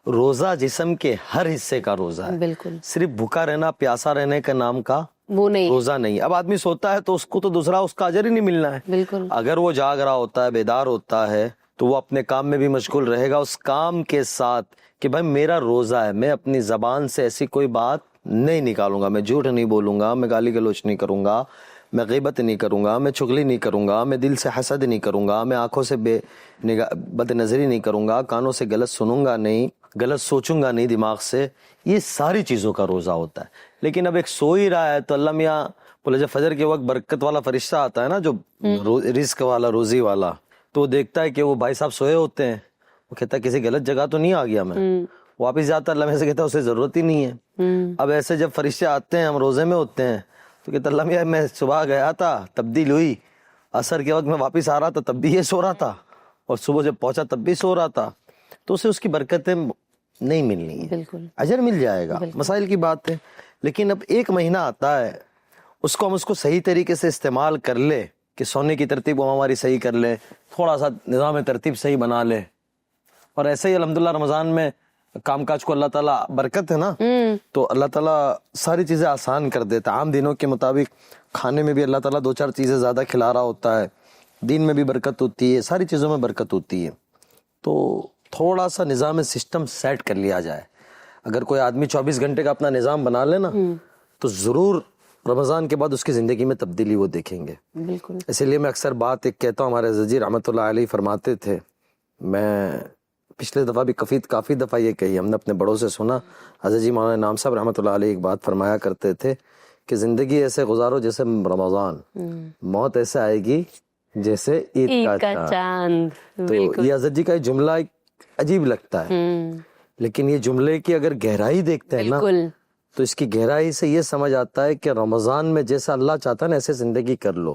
S2: روزہ جسم کے ہر حصے کا روزہ ہے.
S1: بالکل.
S2: صرف بھوکا رہنا پیاسا رہنے کے نام کا
S1: وہ نہیں,
S2: روزہ نہیں. اب آدمی سوتا ہے تو اس کو تو دوسرا اس کا اجر ہی نہیں ملنا ہے.
S1: بالکل.
S2: اگر وہ جاگ رہا ہوتا ہے, بیدار ہوتا ہے, تو وہ اپنے کام میں بھی مشغول رہے گا, اس کام کے ساتھ کہ بھائی میرا روزہ ہے, میں اپنی زبان سے ایسی کوئی بات نہیں نکالوں گا, میں جھوٹ نہیں بولوں گا, میں گالی گلوچ نہیں کروں گا, میں غیبت نہیں کروں گا, میں چغلی نہیں کروں گا, میں دل سے حسد نہیں کروں گا, میں آنکھوں سے بد نظری نہیں کروں گا, کانوں سے غلط سنوں گا نہیں, غلط سوچوں گا نہیں دماغ سے. یہ ساری چیزوں کا روزہ ہوتا ہے. لیکن اب ایک سو ہی رہا ہے تو اللہ میاں بولے جب فجر کے وقت برکت والا فرشتہ آتا ہے نا, جو رزق والا, روزی والا, تو وہ دیکھتا ہے کہ وہ بھائی صاحب سوئے ہوتے ہیں, وہ کہتا ہے کسی غلط جگہ تو نہیں آ گیا میں, واپس جاتا ہے اللہ میں سے کہتا ہے اسے ضرورت ہی نہیں ہے. اب ایسے جب فرشتے آتے ہیں, ہم روزے میں ہوتے ہیں, تو کہتا اللہ میاں میں صبح گیا تھا, تبدیل ہوئی, عصر کے وقت میں واپس آ رہا تھا تب بھی یہ سو رہا تھا, اور صبح جب پہنچا تب بھی سو رہا تھا. تو اسے اس کی برکتیں نہیں ملنی ہے.
S1: بالکل.
S2: اجر مل جائے گا, مسائل کی بات ہے. لیکن اب ایک مہینہ آتا ہے, اس کو ہم اس کو صحیح طریقے سے استعمال کر لے کہ سونے کی ترتیب ہم ہماری صحیح کر لے, تھوڑا سا نظام ترتیب صحیح بنا لے, اور ایسے ہی الحمدللہ رمضان میں کام کاج کو اللہ تعالیٰ برکت ہے نا, تو اللہ تعالیٰ ساری چیزیں آسان کر دیتا ہے. عام دنوں کے مطابق کھانے میں بھی اللہ تعالیٰ 2-4 چیزیں زیادہ کھلا رہا ہوتا ہے, دین میں بھی برکت ہوتی ہے, ساری چیزوں میں برکت ہوتی ہے. تو تھوڑا سا نظام سسٹم سیٹ کر لیا جائے. اگر کوئی آدمی 24 گھنٹے کا اپنا نظام بنا لے نا, تو ضرور رمضان کے بعد اس کی زندگی میں تبدیلی وہ دیکھیں گے.
S1: بالکل.
S2: اسی لیے میں اکثر بات ایک کہتا ہوں, ہمارے زجی رحمۃ اللہ علیہ فرماتے تھے, میں پچھلے دفعہ بھی کافی دفعہ یہ کہی ہم نے اپنے بڑوں سے سنا. حضرت جی مولانا انعام صاحب رحمۃ اللہ علیہ ایک بات فرمایا کرتے تھے کہ زندگی ایسے گزارو جیسے رمضان, موت ایسے آئے گی جیسے عید کا چاند. تو یہ حضرت جی کا جملہ ایک عجیب لگتا ہے, لیکن یہ جملے کی اگر گہرائی دیکھتے ہیں نا تو اس کی گہرائی سے یہ سمجھ آتا ہے کہ رمضان میں جیسا اللہ چاہتا ہے نا ایسے زندگی کر لو,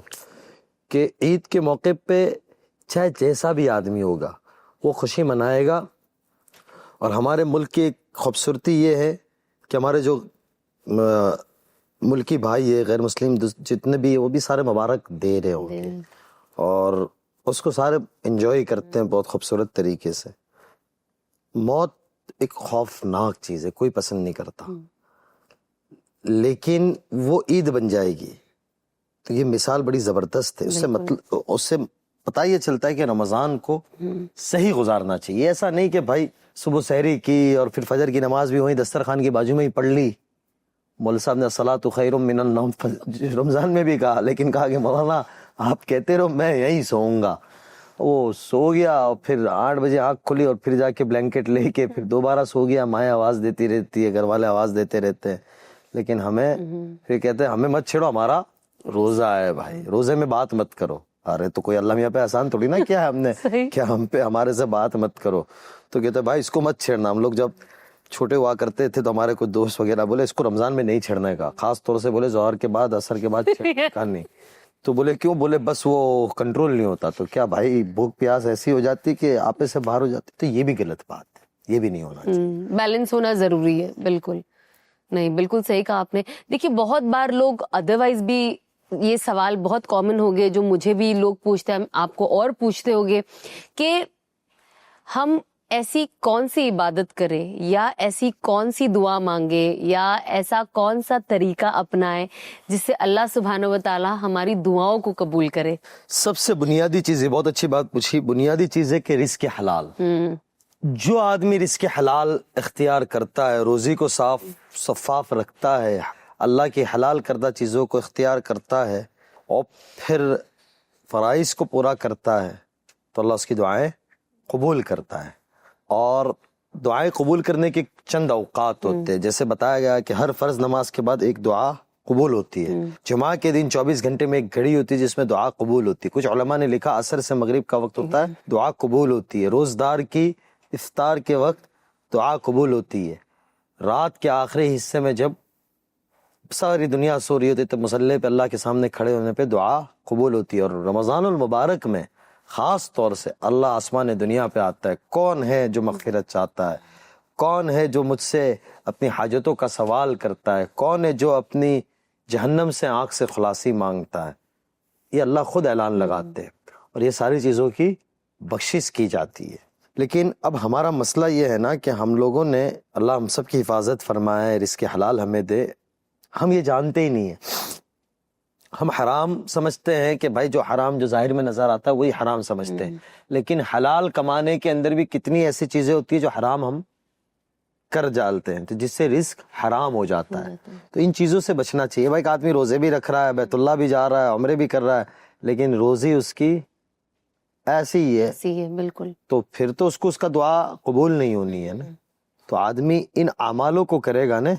S2: کہ عید کے موقع پہ چاہے جیسا بھی آدمی ہوگا وہ خوشی منائے گا. اور ہمارے ملک کی ایک خوبصورتی یہ ہے کہ ہمارے جو ملکی بھائی ہے غیر مسلم جتنے بھی وہ بھی سارے مبارک دے رہے ہوں گے اور اس کو سارے انجوائے کرتے ہیں بہت خوبصورت طریقے سے. موت ایک خوفناک چیز ہے, کوئی پسند نہیں کرتا, لیکن وہ عید بن جائے گی تو یہ مثال بڑی زبردست ہے. اس سے پتہ یہ چلتا ہے کہ رمضان کو صحیح گزارنا چاہیے. ایسا نہیں کہ بھائی صبح سحری کی اور پھر فجر کی نماز بھی وہیں دسترخوان کی بازو میں ہی پڑھ لی. مولوی صاحب نے الصلاۃ خیر من النوم رمضان میں بھی کہا, لیکن کہا کہ مولانا آپ کہتے رہو میں یہیں سوؤں گا. وہ سو گیا اور پھر 8 بجے آنکھ کھلی اور پھر جا کے بلینکٹ لے کے پھر دوبارہ سو گیا. مائیں آواز دیتی رہتی ہے, گھر والے آواز دیتے رہتے ہیں, لیکن ہمیں پھر کہتے ہیں ہمیں مت چھیڑو, ہمارا روزہ ہے بھائی, روزے میں بات مت کرو. ارے تو کوئی اللہ میاں پہ احسان تھوڑی نا کیا ہے ہم نے کیا ہم پہ ہمارے سے بات مت کرو. تو کہتے بھائی اس کو مت چھیڑنا. ہم لوگ جب چھوٹے ہوا کرتے تھے تو ہمارے کچھ دوست وغیرہ بولے اس کو رمضان میں نہیں چھیڑنے کا, خاص طور سے بولے ظہر کے بعد عصر کے بعد نہیں. تو بولے کیوں؟ بولے بس وہ کنٹرول نہیں ہوتا. تو کیا بھائی بھوک پیاس ایسی ہو جاتی کہ آپے سے باہر ہو جاتی, تو یہ بھی غلط بات ہے, یہ بھی نہیں ہونا چاہیے.
S1: بیلنس ہونا ضروری ہے. بالکل نہیں, بالکل صحیح کہا آپ نے. دیکھیے بہت بار لوگ ادروائز بھی یہ سوال بہت کامن ہو گئے جو مجھے بھی لوگ پوچھتے ہیں, آپ کو اور پوچھتے ہوگے کہ ہم ایسی کون سی عبادت کریں یا ایسی کون سی دعا مانگے یا ایسا کون سا طریقہ اپنائیں جس سے اللہ سبحانہ و تعالی ہماری دعاؤں کو قبول کرے.
S2: سب سے بنیادی چیز ہے, بہت اچھی بات پوچھی, بنیادی چیز ہے کہ رزق حلال. جو آدمی رزق حلال اختیار کرتا ہے, روزی کو صاف شفاف رکھتا ہے, اللہ کی حلال کردہ چیزوں کو اختیار کرتا ہے اور پھر فرائض کو پورا کرتا ہے, تو اللہ اس کی دعائیں قبول کرتا ہے. اور دعائیں قبول کرنے کے چند اوقات ہوتے ہیں, جیسے بتایا گیا کہ ہر فرض نماز کے بعد ایک دعا قبول ہوتی ہے. جمعہ کے دن 24 گھنٹے میں ایک گھڑی ہوتی ہے جس میں دعا قبول ہوتی ہے. کچھ علماء نے لکھا عصر سے مغرب کا وقت ہوتا ہے, دعا قبول ہوتی ہے. روزدار کی افطار کے وقت دعا قبول ہوتی ہے. رات کے آخری حصے میں جب ساری دنیا سو رہی ہوتی ہے تو مصلی پہ اللہ کے سامنے کھڑے ہونے پہ دعا قبول ہوتی ہے. اور رمضان المبارک میں خاص طور سے اللہ آسمان دنیا پہ آتا ہے. کون ہے جو مغفرت چاہتا ہے, کون ہے جو مجھ سے اپنی حاجتوں کا سوال کرتا ہے, کون ہے جو اپنی جہنم سے آنکھ سے خلاصی مانگتا ہے. یہ اللہ خود اعلان لگاتے ہیں اور یہ ساری چیزوں کی بخشش کی جاتی ہے. لیکن اب ہمارا مسئلہ یہ ہے نا کہ ہم لوگوں نے, اللہ ہم سب کی حفاظت فرمائے, رزق حلال ہمیں دے, ہم یہ جانتے ہی نہیں ہیں. ہم حرام سمجھتے ہیں کہ بھائی جو حرام جو ظاہر میں نظر آتا ہے وہی حرام سمجھتے ہیں, لیکن حلال کمانے کے اندر بھی کتنی ایسی چیزیں ہوتی ہیں جو حرام ہم کر ڈالتے ہیں, تو جس سے رزق حرام ہو جاتا ہے. تو ان چیزوں سے بچنا چاہیے. بھائی ایک آدمی روزے بھی رکھ رہا ہے, بیت اللہ بھی جا رہا ہے, عمرے بھی کر رہا ہے, لیکن روزی اس کی ایسی ہی ہے,
S1: بالکل,
S2: تو پھر تو اس کو اس کا دعا قبول نہیں ہونی ہے نا. تو آدمی ان اعمالوں کو کرے گا نا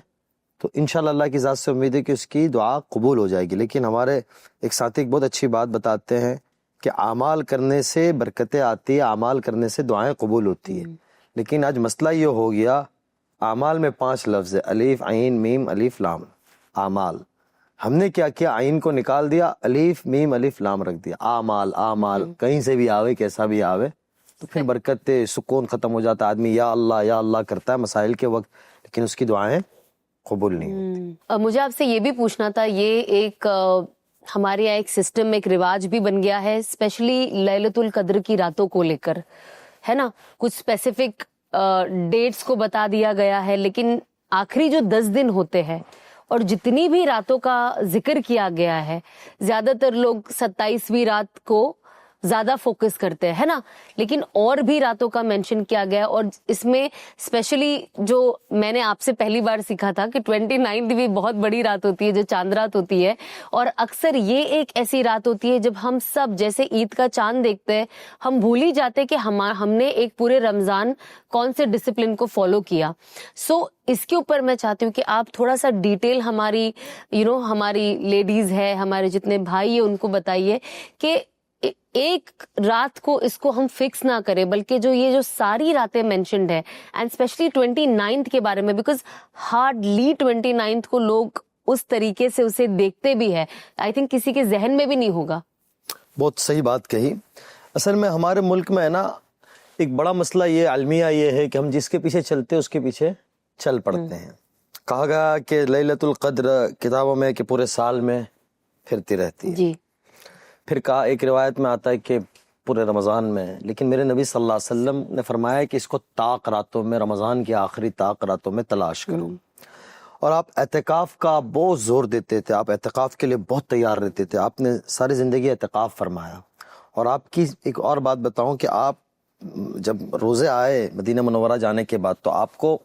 S2: تو انشاءاللہ اللہ کی ذات سے امید ہے کہ اس کی دعا قبول ہو جائے گی. لیکن ہمارے ایک ساتھی ایک بہت اچھی بات بتاتے ہیں کہ اعمال کرنے سے برکتیں آتی ہیں, اعمال کرنے سے دعائیں قبول ہوتی ہیں. لیکن آج مسئلہ یہ ہو گیا, اعمال میں 5 لفظ ہے, الف عین میم الف لام. اعمال ہم نے کیا کیا, عین کو نکال دیا, الف میم الف لام رکھ دیا. اعمال اعمال کہیں سے بھی آوے کیسا بھی آوے, تو پھر برکت سکون ختم ہو جاتا. آدمی یا اللہ کرتا ہے مسائل کے وقت, لیکن اس کی دعائیں قبول نہیں ہوتی.
S1: مجھے آپ سے یہ بھی پوچھنا تھا, یہ ایک ہمارے یہاں ایک سسٹم, ایک رواج بھی بن گیا ہے اسپیشلی لیلۃ القدر کی راتوں کو لے کر, ہے نا. کچھ اسپیسیفک ڈیٹس کو بتا دیا گیا ہے, لیکن آخری جو 10 دن ہوتے ہیں اور جتنی بھی راتوں کا ذکر کیا گیا ہے, زیادہ تر لوگ 27ویں رات کو ज्यादा फोकस करते हैं, है ना, लेकिन और भी रातों का मेंशन किया गया है। और इसमें स्पेशली जो मैंने आपसे पहली बार सीखा था कि 29 भी बहुत बड़ी रात होती है, जो चांद रात होती है, और अक्सर ये एक ऐसी रात होती है जब हम सब जैसे ईद का चांद देखते हैं, हम भूल ही जाते हैं कि हमने एक पूरे रमजान कौन से डिसिप्लिन को फॉलो किया। सो इसके ऊपर मैं चाहती हूँ कि आप थोड़ा सा डिटेल हमारी हमारी लेडीज है, हमारे जितने भाई है, उनको बताइए कि एक रात को इसको हम फिक्स ना करें, बल्कि जो सारी रातें मेंशन्ड है, एंड स्पेशली 29th के बारे में, बिकॉज हार्डली 29th को लोग उस तरीके से उसे देखते भी है। आई थिंक किसी के जहन में भी नहीं होगा।
S2: बहुत सही बात कही। असल में हमारे मुल्क में है ना, एक बड़ा मसला ये अलमिया ये है कि हम जिसके पीछे चलते हैं उसके पीछे चल पड़ते हैं। कहा गया कि लैलतुल क़द्र किताबों में कि पूरे साल में फिरती रहती है
S1: जी।
S2: फिर कहा, एक रिवायत में आता है कि पूरे रमज़ान में, लेकिन मेरे नबी सल्लल्लाहु अलैहि वसल्लम ने फरमाया कि इसको ताक रातों में, रमज़ान की आखिरी ताक रातों में तलाश करो। और आप एतकाफ़ का बहुत जोर देते थे, आप एतकाफ़ के लिए बहुत तैयार रहते थे, आपने सारी ज़िंदगी एतकाफ़ फरमाया। और आपकी एक और बात बताऊं कि आप जब रोज़े आए मदीना मुनव्वरा जाने के बाद, तो आपको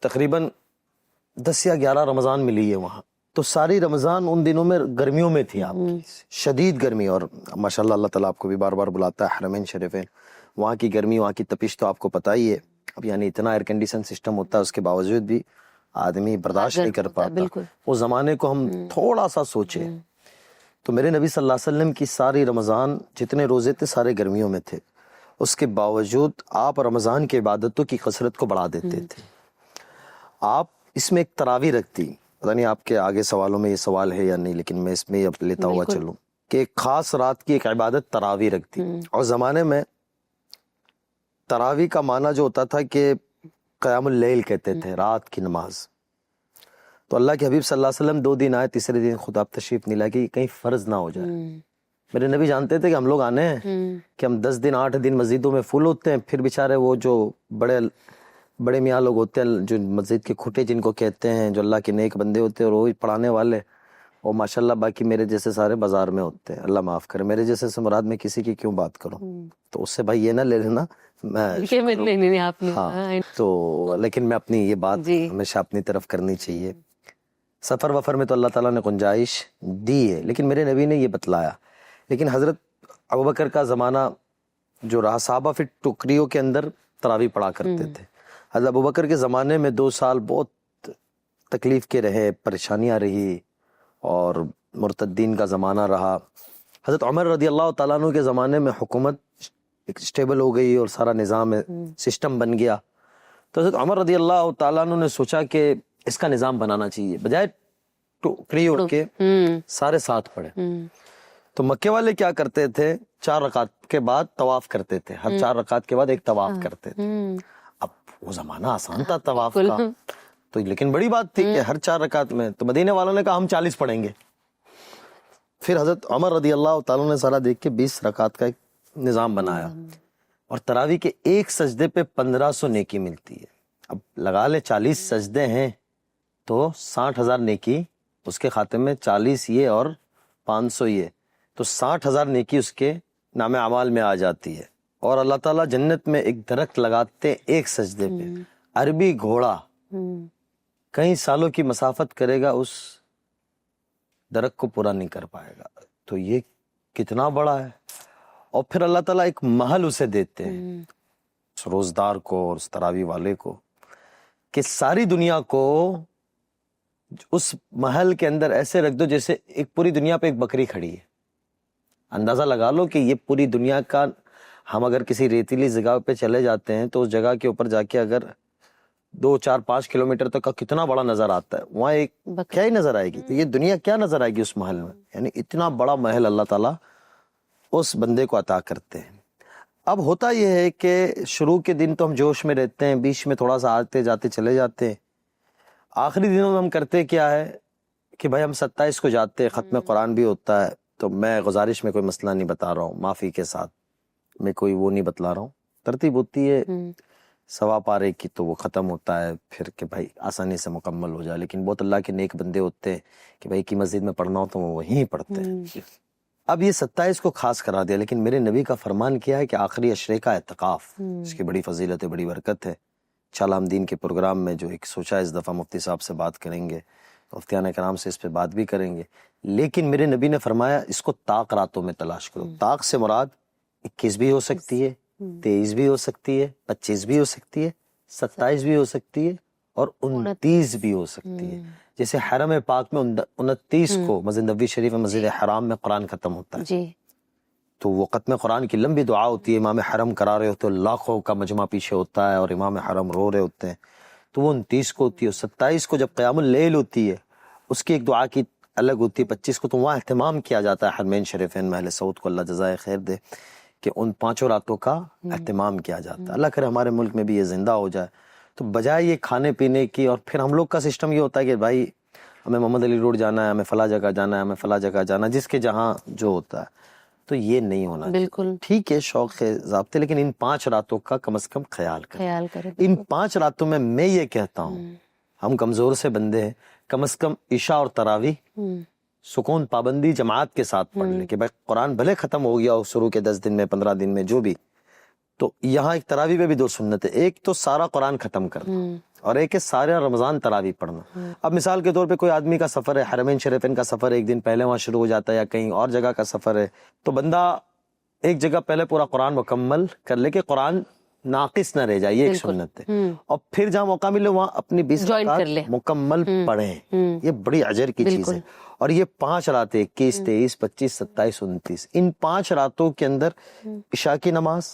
S2: तकरीबन 10 या 11 रमज़ान मिली है वहाँ। तो सारी रमज़ान उन दिनों में गर्मियों में थी आपकी, शदीद गर्मी। और माशाल्लाह अल्लाह ताला आपको भी बार बार बुलाता है हरमैन शरीफैन, वहाँ की गर्मी, वहाँ की तपिश तो आपको पता ही है। अब यानी इतना एयर कंडीशन सिस्टम होता है, उसके बावजूद भी आदमी बर्दाश्त नहीं कर पाता। वो ज़माने को हम थोड़ा सा सोचे तो मेरे नबी सल्लल्लाहु अलैहि वसल्लम की सारी रमज़ान जितने रोज़े थे सारे गर्मियों में थे, उसके बावजूद आप रमज़ान की इबादतों की कसरत को बढ़ा देते थे। आप इसमें एक तरावी रखती, पता नहीं आपके आगे सवालों में ये सवाल है या नहीं, लेकिन मैं इसमें अब लेता हुआ चलूं कि एक खास रात की एक इबादत तरावी रखती। और ज़माने में तरावी का माना जो होता था कि क़यामुल लैल कहते थे, रात की नमाज। तो अल्लाह के हबीब सल्लल्लाहु अलैहि वसल्लम 2 दिन आए, तीसरे दिन खुद आप तशरीफ नहीं लाए कि कहीं फ़र्ज ना हो जाए। मेरे नबी जानते थे कि हम लोग आने हैं, कि हम 10 दिन 8 दिन मस्जिदों में फुल होते हैं, फिर बेचारे वो जो बड़े मियाँ लोग होते हैं, जो मस्जिद के खुटे जिनको कहते हैं, जो अल्लाह के नेक बंदे होते हैं, और वही पढ़ाने वाले, और माशाल्लाह बाकी मेरे जैसे सारे बाजार में होते हैं। अल्लाह माफ़ करे, मेरे जैसे से मुराद में किसी की क्यों बात करूं, तो उससे भाई ये ना ले लेना
S1: नहीं आपने।
S2: हाँ, तो लेकिन मैं अपनी ये बात हमेशा अपनी तरफ करनी चाहिए। सफ़र वफ़र में तो अल्लाह ताला ने गुंजाइश दी है, लेकिन मेरे नबी ने ये बतलाया। लेकिन हज़रत अबू बकर का ज़माना जो रहा, साहबा फिर टुकरियों के अंदर तरावी पढ़ा करते थे। हज़रत अबू बकर के ज़माने में 2 साल बहुत तकलीफ़ के रहे, परेशानियाँ रही, और मुर्तद्दीन का ज़माना रहा। हज़रत उमर रज़ी अल्लाह तआला अन्हु के ज़माने में हुकूमत एक स्टेबल हो गई और सारा निज़ाम सिस्टम बन गया। तो हज़रत उमर रज़ी अल्लाह तआला अन्हु ने सोचा कि इसका निज़ाम बनाना चाहिए, बजाय टुकड़ी उड़ के सारे साथ पढ़े। तो मक्के वाले क्या करते थे, 4 रकात के बाद तवाफ करते थे, हर 4 रकात के बाद एक तवाफ करते थे। अब वो ज़माना आसान था तवाफ का, तो लेकिन बड़ी बात थी कि हर 4 रकात में, तो मदीने वालों ने कहा हम 40 पढ़ेंगे। फिर हज़रत उमर रज़ी अल्लाह तआला ने सारा देख के 20 रकात का एक निज़ाम बनाया, और तरावी के एक सजदे पे 1500 नेकी मिलती है। अब लगा ले 40 सजदे हैं तो 60,000 नेकी उसके खाते में, 40 ये और 500 ये, तो 60,000 नेकी उसके नामे अमाल में आ जाती है। और अल्लाह ताला जन्नत में एक दरख्त लगाते एक सजदे पे, अरबी घोड़ा कई सालों की मसाफत करेगा, उस दरख्त को पूरा नहीं कर पाएगा। तो ये कितना बड़ा है। और फिर अल्लाह ताला एक महल उसे देते हैं, उस रोजदार को और उस तरावी वाले को, कि सारी दुनिया को उस महल के अंदर ऐसे रख दो जैसे एक पूरी दुनिया पे एक बकरी खड़ी है। अंदाजा लगा लो कि ये पूरी दुनिया का, हम अगर किसी रेतीली जगह पे चले जाते हैं तो उस जगह के ऊपर जाके अगर 2, 4, 5 किलोमीटर तक का कितना बड़ा नजर आता है, वहाँ एक क्या ही नजर आएगी। तो ये दुनिया क्या नजर आएगी उस महल में। यानी इतना बड़ा महल अल्लाह ताला उस बंदे को अता करते हैं। अब होता यह है कि शुरू के दिन तो हम जोश में रहते हैं, बीच में थोड़ा सा आते जाते चले जाते हैं। आखिरी दिनों में हम करते क्या है कि भाई हम 27 को जाते हैं, ख़त्म कुरान भी होता है। तो मैं गुजारिश में कोई मसला नहीं बता रहा हूँ, माफ़ी के साथ मैं कोई वो नहीं बतला रहा हूँ। तरतीब होती है 1.25 पारे की, तो वो ख़त्म होता है फिर कि भाई आसानी से मुकम्मल हो जाए। लेकिन बहुत अल्लाह के नेक बंदे होते हैं कि भाई की मस्जिद में पढ़ना हो तो वो वहीं पढ़ते हैं। اب یہ 27 کو خاص کرا دیا، لیکن میرے نبی کا فرمان کیا ہے کہ آخری عشرے کا اعتکاف، اس کی بڑی فضیلت ہے، بڑی برکت ہے۔ انشاءاللہ ہم دین کے پروگرام میں جو ایک سوچا اس دفعہ مفتی صاحب سے بات کریں گے، مفتیان کرام سے اس پہ بات بھی کریں گے، لیکن میرے نبی نے فرمایا اس کو طاق راتوں میں تلاش کرو۔ طاق سے مراد 21 بھی ہو سکتی ہے، 23 بھی ہو سکتی ہے، 25 بھی ہو سکتی ہے، 27 بھی ہو سکتی ہے، اور 29 بھی ہو سکتی ہے۔ جیسے حرم پاک میں 29 کو مسجد نبوی شریف میں مسجد حرام میں قرآن ختم ہوتا ہے،
S1: جی
S2: تو وہ ختم قرآن کی لمبی دعا ہوتی ہے، امام حرم کرا رہے ہوتے ہیں، لاکھوں کا مجمع پیچھے ہوتا ہے اور امام حرم رو رہے ہوتے ہیں، تو وہ 29 کو ہوتی ہے۔ 27 کو جب قیام اللیل ہوتی ہے اس کی ایک دعا کی الگ ہوتی ہے۔ 25 کو تو وہاں اہتمام کیا جاتا ہے حرمین شریفین میں، اہل سعود کو اللہ جزائے خیر دے کہ ان 5 راتوں کا اہتمام کیا جاتا ہے۔ اللہ کرے ہمارے ملک میں بھی یہ زندہ ہو جائے۔ تو بجائے یہ کھانے پینے کی، اور پھر ہم لوگ کا سسٹم یہ ہوتا ہے کہ بھائی ہمیں محمد علی روڈ جانا ہے، ہمیں فلاں جگہ جانا ہے، ہمیں فلاں جگہ جانا ہے، جس کے جہاں جو ہوتا ہے، تو یہ نہیں ہونا چاہیے۔
S1: بالکل
S2: ٹھیک ہے شوق ہے ضابطے، لیکن ان 5 راتوں کا کم از کم خیال کریں۔
S1: خیال کریں۔
S2: ان 5 راتوں میں یہ کہتا ہوں، ہم کمزور سے بندے ہیں، کم از کم عشاء اور تراویح سکون پابندی جماعت کے ساتھ پڑھ لیں، کہ بھائی قرآن بھلے ختم ہو گیا ہو شروع کے 10 دن میں، 15 دن میں، جو بھی، تو یہاں ایک تراویح میں بھی 2 سنت ہے، ایک تو سارا قرآن ختم کرنا، اور ایک ہے سارا رمضان تراویح پڑھنا۔ اب مثال کے طور پہ کوئی آدمی کا سفر ہے، حرمین شریفین کا سفر ایک دن پہلے وہاں شروع ہو جاتا ہے، یا کہیں اور جگہ کا سفر ہے، تو بندہ ایک جگہ پہلے پورا قرآن مکمل کر لے کہ قرآن ناقص نہ رہ جائے، یہ ایک سنت ہے۔ اور پھر جہاں موقع ملے وہاں اپنی 20 رکعات مکمل پڑھیں، یہ بڑی اجر کی چیز ہے۔ اور یہ 5 راتیں 21، 23، 25، 27، 29، ان 5 راتوں کے اندر عشاء کی نماز،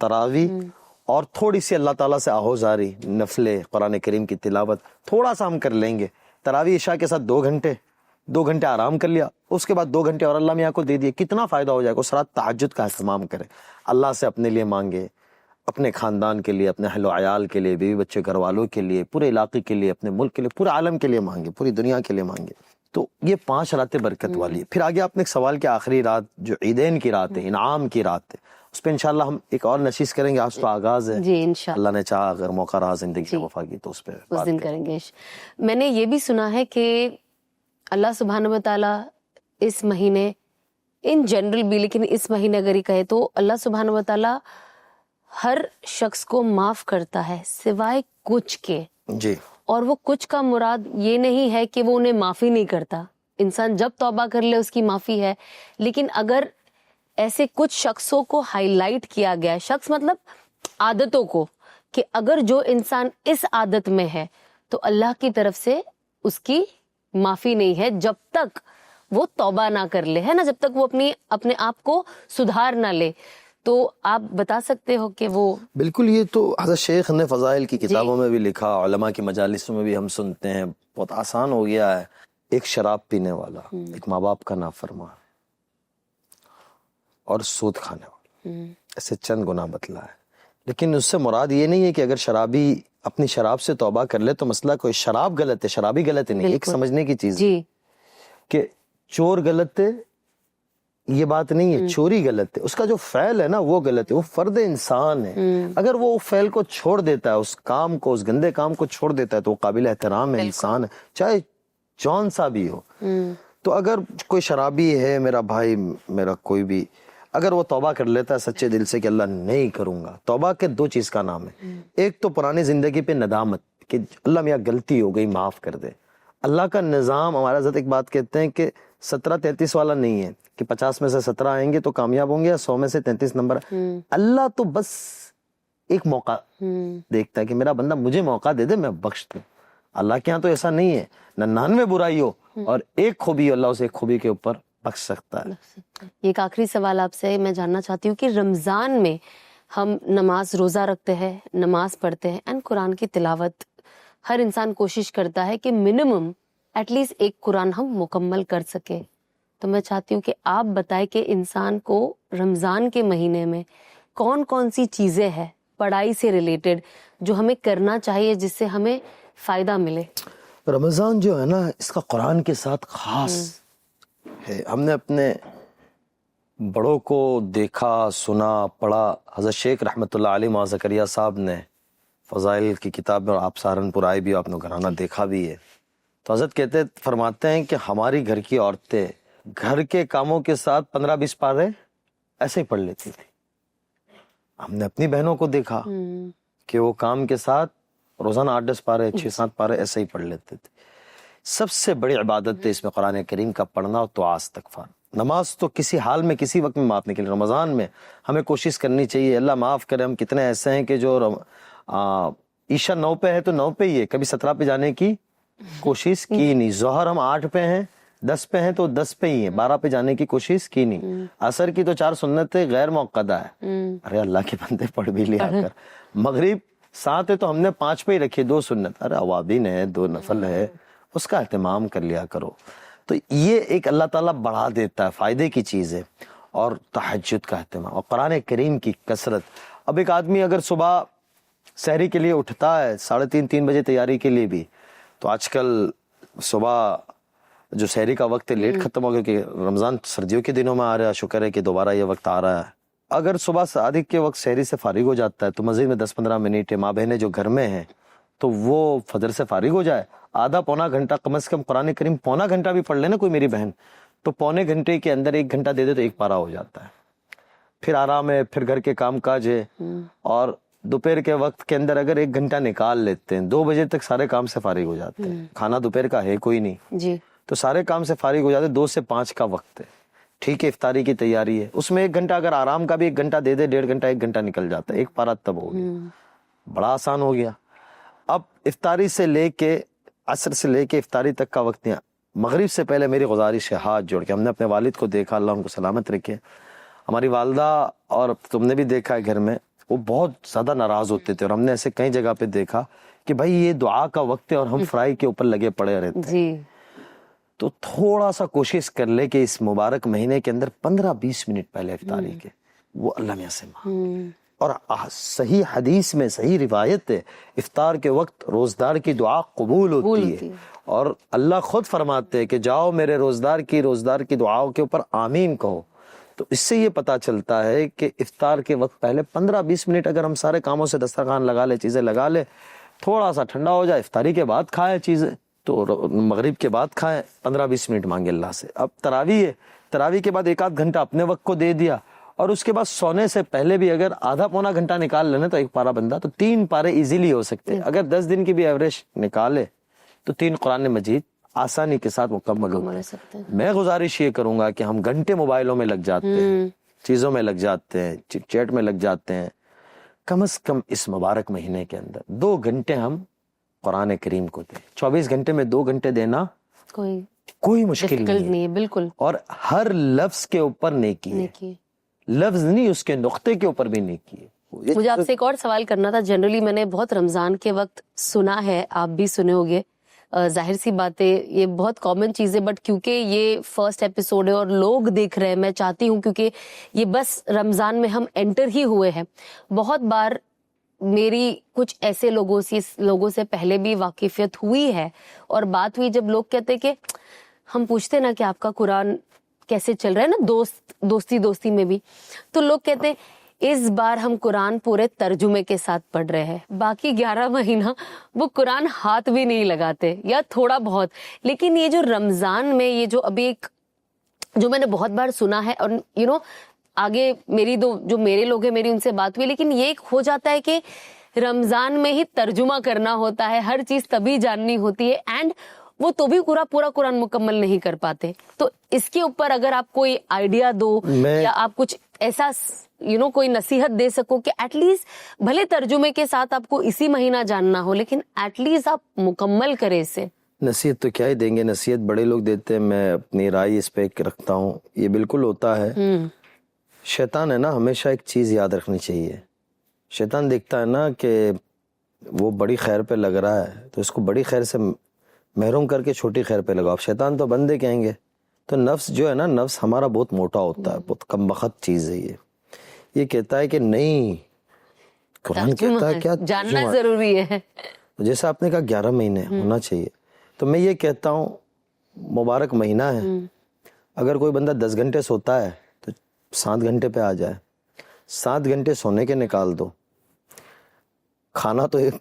S2: تراویح، اور تھوڑی سی اللہ تعالیٰ سے آہوزاری، نفلے، قرآن کریم کی تلاوت تھوڑا سا ہم کر لیں گے۔ تراویح عشاء کے ساتھ 2 گھنٹے آرام کر لیا، اس کے بعد 2 گھنٹے اور اللہ میاں کو دے دیے، کتنا فائدہ ہو جائے گا۔ اس رات تہجد کا اہتمام کرے، اللہ سے اپنے لیے مانگے، اپنے خاندان کے لیے، اپنے اہل و عیال کے لیے، بیوی بچے گھر والوں کے لیے، پورے علاقے کے لیے، اپنے ملک کے لیے، پورے عالم کے لیے مانگے، پوری دنیا کے لیے مانگے۔ تو یہ 5 راتیں برکت والی ہے۔ پھر آگے آپ نے ایک سوال کیا، آخری رات جو عیدین کی رات ہے، انعام کی رات ہے، اس پہ انشاءاللہ ہم ایک اور نشست کریں گے۔ آج تو آغاز ہے،
S1: جی انشاءاللہ
S2: اللہ نے چاہا اگر موقع رہا زندگی میں وفا کی تو اس پہ
S1: اس دن کریں گے۔ میں نے یہ بھی سنا ہے کہ اللہ سبحانہ و تعالیٰ اس مہینے ان جنرل بھی، لیکن اس مہینے اگر ہی کہے تو اللہ سبحانہ و تعالیٰ ہر شخص کو معاف کرتا ہے سوائے کچھ کے۔
S2: جی،
S1: اور وہ کچھ کا مراد یہ نہیں ہے کہ وہ انہیں معافی نہیں کرتا، انسان جب توبہ کر لے اس کی معافی ہے، لیکن اگر ایسے کچھ شخصوں کو ہائی لائٹ کیا گیا ہے، شخص مطلب عادتوں کو، کہ اگر جو انسان اس عادت میں ہے تو اللہ کی طرف سے اس کی معافی نہیں ہے جب تک وہ توبہ نہ کر لے، ہے نا، جب تک وہ اپنے آپ کو سدھار نہ لے۔ تو آپ بتا سکتے ہو کہ وہ
S2: بالکل، یہ تو حضرت شیخ نے فضائل کی کتابوں میں بھی لکھا، علماء کی مجالسوں میں بھی ہم سنتے ہیں، بہت آسان ہو گیا ہے۔ ایک شراب پینے والا، ایک ماں باپ کا نافرمان اور سود کھانے والا، ایسے چند گناہ بتلا ہے، لیکن اس سے مراد یہ نہیں ہے کہ اگر شرابی اپنی شراب سے توبہ کر لے تو مسئلہ کوئی شراب غلط ہے، شرابی غلط ہے، نہیں، ایک سمجھنے کی چیز
S1: جی
S2: کہ چور غلط ہے یہ بات نہیں ہے، چوری غلط ہے، اس کا جو فعل ہے نا وہ غلط ہے، وہ فرد انسان ہے۔ اگر وہ فعل کو چھوڑ دیتا ہے، اس کام کو، اس گندے کام کو چھوڑ دیتا ہے تو وہ قابل احترام ہے، انسان ہے، چاہے جون سا بھی ہو۔ تو اگر کوئی شرابی ہے میرا بھائی، میرا کوئی بھی، اگر وہ توبہ کر لیتا ہے سچے دل سے کہ اللہ نہیں کروں گا، توبہ کے 2 چیز کا نام ہے، ایک تو پرانی زندگی پہ ندامت کہ اللہ میاں غلطی ہو گئی معاف کر دے۔ اللہ کا نظام، ہمارا حضرت ایک بات کہتے ہیں کہ 17-33 والا نہیں ہے کہ 50 میں سے 17 آئیں گے تو کامیاب ہوں گے، یا 100 میں سے 33 نمبر۔ اللہ تو بس ایک موقع دیکھتا ہے کہ میرا بندہ مجھے موقع دے دے، میں بخش دوں۔ اللہ کے ہاں تو ایسا نہیں ہے، 99 برائی ہو اور ایک خوبی ہو، اللہ اسے ایک خوبی کے اوپر بخش سکتا ہے۔
S1: ایک آخری سوال آپ سے میں جاننا چاہتی ہوں کہ رمضان میں ہم نماز روزہ رکھتے ہیں، نماز پڑھتے ہیں اینڈ قرآن کی تلاوت، ہر انسان کوشش کرتا ہے کہ منیمم ایٹ لیسٹ ایک قرآن ہم مکمل کر سکے۔ تو میں چاہتی ہوں کہ آپ بتائیں کہ انسان کو رمضان کے مہینے میں کون کون سی چیزیں ہیں پڑھائی سے ریلیٹڈ جو ہمیں کرنا چاہیے جس سے ہمیں فائدہ ملے۔
S2: رمضان جو ہے نا اس کا قرآن کے ساتھ خاص ہے۔ ہم نے اپنے بڑوں کو دیکھا، سنا، پڑھا۔ حضرت شیخ رحمۃ اللہ علیہ مولانا زکریا صاحب نے فضائل کی کتاب میں، آپ سہارنپور آئے بھی، آپ نے گھرانہ دیکھا بھی ہے، تو حضرت فرماتے ہیں کہ ہماری گھر کی عورتیں گھر کے کاموں کے ساتھ 15-20 پارے ایسے ہی پڑھ لیتی تھی. ہم نے اپنی بہنوں کو دیکھا کہ وہ کام کے ساتھ روزانہ 8-10 پارے 6-7 پارے ایسے ہی پڑھ لیتے تھے. سب سے بڑی عبادت ہے اس میں قرآن کریم کا پڑھنا اور دعا استغفار. نماز تو کسی حال میں کسی وقت میں معاف نہیں کرے. رمضان میں ہمیں کوشش کرنی چاہیے, اللہ معاف کرے, ہم کتنے ایسے ہیں کہ جو عشاء 9 پہ ہے تو 9 پہ ہی ہے, کبھی 17 پہ جانے کی کوشش کی نہیں. ظہر ہم 8 پہ ہیں 10 پہ ہیں تو 10 پہ ہی ہیں, 12 پہ جانے کی کوشش کی نہیں. عصر کی تو 4 سنتیں غیر موقدہ ہے, ارے اللہ کے بندے پڑھ بھی لیا کر. مغرب 7 ہے تو ہم نے 5 پہ ہی رکھی 2 سنت, ارے اوابین ہے 2 نفل ہے, اس کا اہتمام کر لیا کرو. تو یہ ایک اللہ تعالیٰ بڑھا دیتا ہے, فائدے کی چیز ہے. اور تہجد کا اہتمام اور قرآن کریم کی کثرت. اب ایک آدمی اگر صبح سحری کے لیے اٹھتا ہے 3:30 بجے تیاری کے لیے بھی, تو آج کل صبح جو سحری کا وقت ہے لیٹ ختم ہو گیا کہ رمضان سردیوں کے دنوں میں آ رہا ہے, شکر ہے کہ دوبارہ یہ وقت آ رہا ہے. اگر صبح صادق کے وقت سحری سے فارغ ہو جاتا ہے تو مزید میں 10-15 منٹ ہے, ماں بہنیں جو گھر میں ہیں تو وہ فجر سے فارغ ہو جائے, آدھا پونا گھنٹہ کم از کم قرآن کریم پونا گھنٹہ بھی پڑھ لینا کوئی میری بہن, تو پونے گھنٹے کے اندر 1 گھنٹہ دے دے تو 1 پارہ ہو جاتا ہے. پھر آرام ہے, پھر گھر کے کام کاج ہے, اور دوپہر کے وقت کے اندر اگر 1 گھنٹہ نکال لیتے ہیں 2 بجے تک سارے کام سے فارغ ہو جاتے ہیں. کھانا دوپہر کا ہے کوئی نہیں
S1: جی,
S2: تو سارے کام سے فارغ ہو جاتے. 2 سے 5 کا وقت ہے, ٹھیک ہے, افطاری کی تیاری ہے, اس میں 1 گھنٹہ اگر آرام کا بھی 1 گھنٹہ دے دے, 1.5 گھنٹہ 1 گھنٹہ نکل جاتا ہے, 1 پارہ تب ہو گیا. بڑا آسان ہو گیا. اب افطاری سے لے کے عصر سے لے کے افطاری تک کا وقت نہیں. مغرب سے پہلے میری گزارش ہے, ہاتھ جوڑ کے, ہم نے اپنے والد کو دیکھا, اللہ ان کو سلامت رکھے, ہماری والدہ, اور تم نے بھی دیکھا ہے گھر میں, وہ بہت زیادہ ناراض ہوتے تھے, اور ہم نے ایسے کئی جگہ پہ دیکھا کہ بھائی یہ دعا کا وقت ہے اور ہم فرائی کے اوپر لگے پڑے رہتے ہیں.
S1: جی,
S2: تو تھوڑا سا کوشش کر لے کہ اس مبارک مہینے کے اندر 15-20 منٹ پہلے افطاری کے وہ اللہ میاں سے مانگ. اور صحیح حدیث میں صحیح روایت ہے, افطار کے وقت روزدار کی دعا قبول ہوتی ہے, اور اللہ خود فرماتے ہیں کہ جاؤ میرے روزدار کی دعاؤں کے اوپر آمین کہو. تو اس سے یہ پتا چلتا ہے کہ افطار کے وقت پہلے 15-20 منٹ اگر ہم سارے کاموں سے دسترخوان لگا لے, چیزیں لگا لے, تھوڑا سا ٹھنڈا ہو جائے, افطاری کے بعد کھائے چیزیں, تو مغرب کے بعد کھائیں, 15-20 منٹ مانگے اللہ سے. اب تراویح ہے, تراویح کے بعد 1-8 گھنٹہ اپنے وقت کو دے دیا, اور اس کے بعد سونے سے پہلے بھی اگر آدھا پونا گھنٹہ نکال لینا تو 1 پارہ بندہ, تو 3 پارے ایزیلی ہو سکتے ہیں. اگر 10 دن کی بھی ایوریج نکالے تو 3 قرآن مجید آسانی کے ساتھ مکمل ہو
S1: سکتے ہیں.
S2: میں گزارش یہ کروں گا کہ ہم گھنٹے موبائلوں میں لگ جاتے ہیں, چیزوں میں لگ جاتے ہیں, چیٹ میں لگ جاتے ہیں, کم از کم اس مبارک مہینے کے اندر 2 گھنٹے ہم قرآن کریم کو دیں. 24 گھنٹے میں 2 گھنٹے دینا کوئی مشکل نہیں ہے,
S1: بالکل.
S2: اور ہر لفظ کے اوپر نیکی ہے, لفظ نہیں اس کے نقطے کے اوپر بھی نیکی ہے.
S1: مجھے آپ سے ایک اور سوال کرنا تھا. جنرلی میں نے بہت رمضان کے وقت سنا ہے, آپ بھی سنے ہوگے, ظاہر سی بات ہے یہ بہت کامن چیز ہے, بٹ کیونکہ یہ فرسٹ ایپیسوڈ ہے اور لوگ دیکھ رہے ہیں, میں چاہتی ہوں کیونکہ یہ بس رمضان میں ہم انٹر ہی ہوئے ہیں, بہت بار میری کچھ ایسے لوگوں سے پہلے بھی واقفیت ہوئی ہے, اور بات ہوئی جب لوگ کہتے کہ ہم پوچھتے نا کہ آپ کا قرآن کیسے چل رہا ہے نا, دوستی میں بھی, تو لوگ کہتے ہیں اس بار ہم قرآن پورے ترجمے کے ساتھ پڑھ رہے ہیں, باقی 11 مہینہ وہ قرآن ہاتھ بھی نہیں لگاتے یا تھوڑا بہت. لیکن یہ جو رمضان میں یہ جو ابھی ایک جو میں نے بہت بار سنا ہے, اور آگے جو میرے لوگ ہیں میری ان سے بات ہوئی, لیکن یہ ایک ہو جاتا ہے کہ رمضان میں ہی ترجمہ کرنا ہوتا ہے, ہر چیز تبھی جاننی ہوتی ہے, اینڈ وہ تو بھی پورا قرآن مکمل نہیں کر پاتے. تو اس کے اوپر اگر آپ کوئی آئیڈیا دو یا آپ کچھ ایسا کوئی نصیحت دے سکو کہ ایٹ لیسٹ بھلے ترجمے کے ساتھ آپ کو اسی مہینہ جاننا ہو, لیکن ایٹ لیسٹ آپ مکمل کرے اسے.
S2: نصیحت تو کیا ہی دیں گے, نصیحت بڑے لوگ دیتے ہیں, میں اپنی رائے اس پہ رکھتا ہوں. یہ بالکل ہوتا ہے, شیطان ہے نا, ہمیشہ ایک چیز یاد رکھنی چاہیے. شیطان دیکھتا ہے نا کہ وہ بڑی خیر پہ لگ رہا ہے تو اس کو بڑی خیر سے محروم کر کے چھوٹی خیر پہ لگاؤ. اب شیطان تو بندے کہیں گے, تو نفس جو ہے نا, نفس ہمارا بہت موٹا ہوتا ہے, بہت کم بخت چیز ہے. یہ کہتا ہے کہ نہیں, قرآن کہتا ہے کیا
S1: جاننا ضروری ہے.
S2: جیسا آپ نے کہا 11 مہینے ہونا چاہیے, تو میں یہ کہتا ہوں مبارک مہینہ ہے, اگر کوئی بندہ 10 گھنٹے سوتا ہے تو 7 گھنٹے پہ آ جائے, 7 گھنٹے سونے کے نکال دو. کھانا تو ایک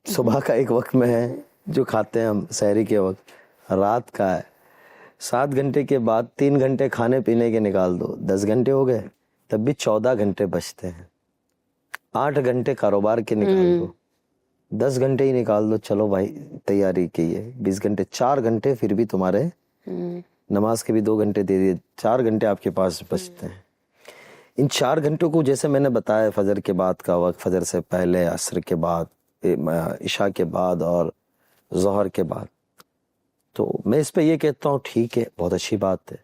S2: صبح کا ایک وقت میں ہے جو کھاتے ہیں ہم سحری کے وقت, رات کا ہے, 7 घंटे के बाद 3 घंटे खाने पीने के निकाल दो, 10 घंटे हो गए, तब भी 14 घंटे बचते हैं। 8 घंटे कारोबार के निकाल दो, 10 घंटे ही निकाल दो, चलो भाई तैयारी की है 20 घंटे, 4 घंटे फिर भी तुम्हारे, नमाज के भी 2 घंटे दे दिए, 4 घंटे आपके पास बचते हैं। इन 4 घंटों को जैसे मैंने बताया, फजर के बाद का वक्त, फजर से पहले, असर के बाद, इशा के बाद और ज़ोहर के बाद, तो मैं इस पे ये कहता हूँ ठीक है, बहुत अच्छी बात है,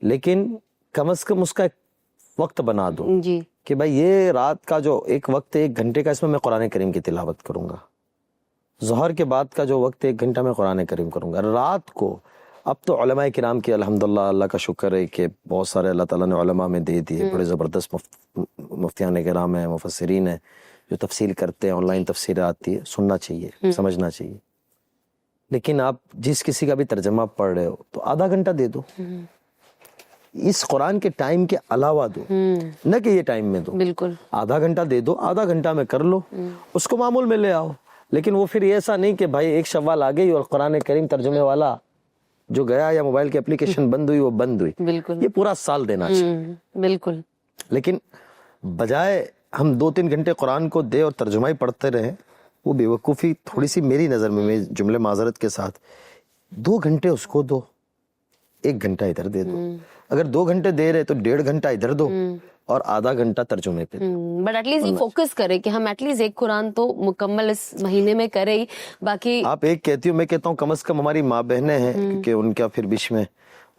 S2: लेकिन कम से कम उसका एक वक्त बना दो
S1: जी
S2: कि भाई ये रात का जो एक वक्त है 1 घंटे का, इसमें मैं कुरान करीम की तिलावत करूंगा। ज़ोहर के बाद का जो वक्त है 1 घंटा मैं कुरान करीम करूंगा। रात को अब तो उलमाए किराम की अल्हम्दुलिल्लाह, अल्लाह का शुक्र है कि बहुत सारे अल्लाह ताला ने उलमा में दे दिए, बड़े ज़बरदस्त मुफ्तियान किराम हैं, मुफस्सिरीन हैं जो तफसील करते हैं, ऑनलाइन तफसीर आती है, सुनना चाहिए, समझना चाहिए। लेकिन आप जिस किसी का भी तर्जमा पढ़ रहे हो तो आधा घंटा दे दो, इस कुरान के टाइम के अलावा दो, न कि ये टाइम में दो।
S1: बिल्कुल,
S2: आधा घंटा दे दो, आधा घंटा में कर लो, उसको मामूल में ले आओ। लेकिन वो फिर ऐसा नहीं कि भाई एक शव्वाल आ गई और कुरान करीम तर्जुमे वाला जो गया या मोबाइल की एप्लीकेशन बंद हुई वो बंद हुई।
S1: बिल्कुल,
S2: ये पूरा साल देना चाहिए।
S1: बिल्कुल,
S2: लेकिन बजाय हम 2-3 घंटे कुरान को दे और तर्जुमा ही पढ़ते रहे, वो बेवकूफ़ी थोड़ी सी मेरी नज़र में, मैं जुमले माजरत के साथ, 2 घंटे उसको दो, 1 घंटा इधर दे दो। अगर 2 घंटे दे रहे तो 1.5 घंटा इधर दो और आधा घंटा तर्जुमे पे।
S1: बट एटलीस्ट ये फोकस करें कि हम एटलीस्ट एक कुरान तो मुकम्मल इस महीने में करें ही। बाकी
S2: आप एक कहती हो, मैं कहता हूँ कम से कम हमारी माँ बहनें हैं, क्योंकि उनका फिर बीच में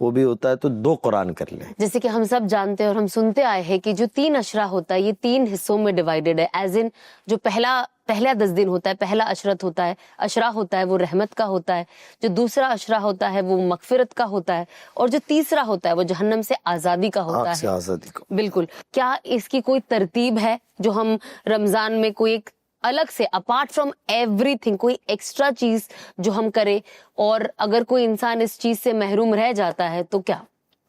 S2: वो भी होता है, तो 2 कुरान कर लें।
S1: जैसे कि हम सब जानते हैं और हम सुनते आए हैं कि जो 3 अशरा होता है ये 3 हिस्सों में डिवाइडेड है। एज इन जो पहला 10 दिन होता है, पहला अशरा होता है वो रहमत का होता है, जो दूसरा अशरा होता है वो मगफिरत का होता है, और जो तीसरा होता है वो जहन्नम से आजादी का होता है।
S2: आजादी को
S1: बिल्कुल। क्या इसकी कोई तरतीब है जो हम रमजान में कोई एक अलग से, अपार्ट फ्रॉम एवरीथिंग, कोई एक्स्ट्रा चीज जो हम करें, और अगर कोई इंसान इस चीज से महरूम रह जाता है तो क्या?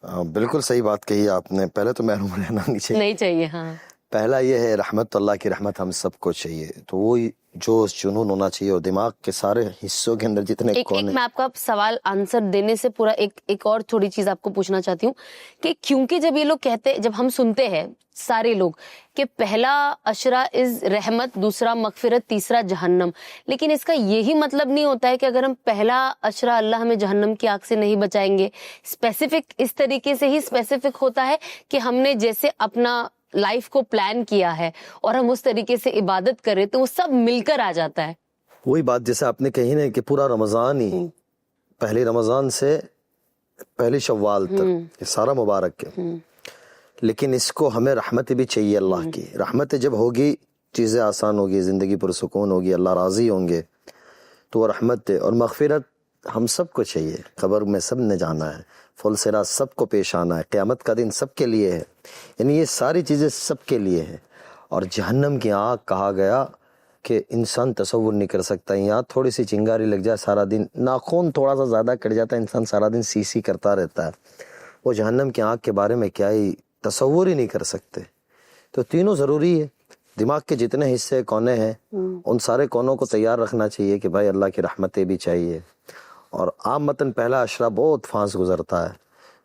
S2: बिल्कुल सही बात कही आपने। पहले तो महरूम रहना नहीं चाहिए।
S1: हाँ।
S2: पहला ये है रहमत, अल्लाह की रहमत हम सबको चाहिए, तो वो जोश जुनून होना चाहिए, और दिमाग के सारे हिस्सों के अंदर जितने
S1: एक मैं आपका सवाल आंसर देने से पूरा एक और थोड़ी चीज आपको पूछना चाहती हूँ कि क्योंकि जब ये लोग कहते, जब हम सुनते हैं सारे लोग कि पहला अशरा इज रहमत, दूसरा मगफिरत, तीसरा जहन्नम, लेकिन इसका यही मतलब नहीं होता है कि अगर हम पहला अशरा अल्लाह हमें जहन्नम की आग से नहीं बचाएंगे। स्पेसिफिक इस तरीके से ही स्पेसिफिक होता है कि हमने जैसे अपना लाइफ को प्लान किया है और हम उस तरीके से इबादत करें तो वो सब मिलकर आ जाता है।
S2: वही बात जैसे आपने कही ना कि पूरा रमजान ही, पहले रमजान से पहली शव्वाल तक ये सारा मुबारक है, लेकिन इसको हमें रहमत भी चाहिए अल्लाह की। रहमत जब होगी चीज़ें आसान होगी, ज़िंदगी पुरसुकून होगी, अल्लाह राज़ी होंगे, तो वो रहमत है। और मग़फ़िरत हम सबको चाहिए, क़ब्र में सब ने जाना है, फुल सिरात सबको पेश आना है, क़यामत का दिन सबके लिए है, यानी ये सारी चीज़ें सबके लिए है। और जहन्नम की आग कहा गया कि इंसान तसव्वुर नहीं कर सकता, यहाँ थोड़ी सी चिंगारी लग जाए सारा दिन, नाखून थोड़ा सा ज़्यादा कट जाता है, इंसान सारा दिन सी करता रहता है। वो जहन्नम की आग के बारे में क्या ही तसव्वुर ही नहीं कर सकते। तो तीनों ज़रूरी है। दिमाग के जितने हिस्से कोने हैं उन सारे कोनों को तैयार रखना चाहिए कि भाई अल्लाह की रहमतें भी चाहिए। और आम मतन पहला अशरा बहुत फांस गुजरता है,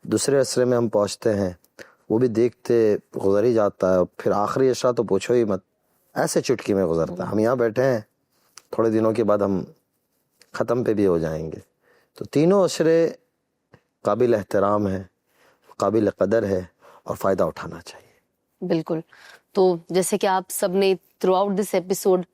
S2: दूसरे अशरे में हम पहुँचते हैं वो भी देखते गुजर ही जाता है, फिर आखिरी अशरा तो पूछो ही मत, ऐसे चुटकी में गुजरता है। हम यहाँ बैठे हैं, थोड़े दिनों के बाद हम ख़त्म पे भी हो जाएंगे। तो तीनों अशरे काबिल एहतराम है, काबिल कदर है और फ़ायदा उठाना चाहिए।
S1: बिल्कुल। तो जैसे कि आप सब ने through out this episode,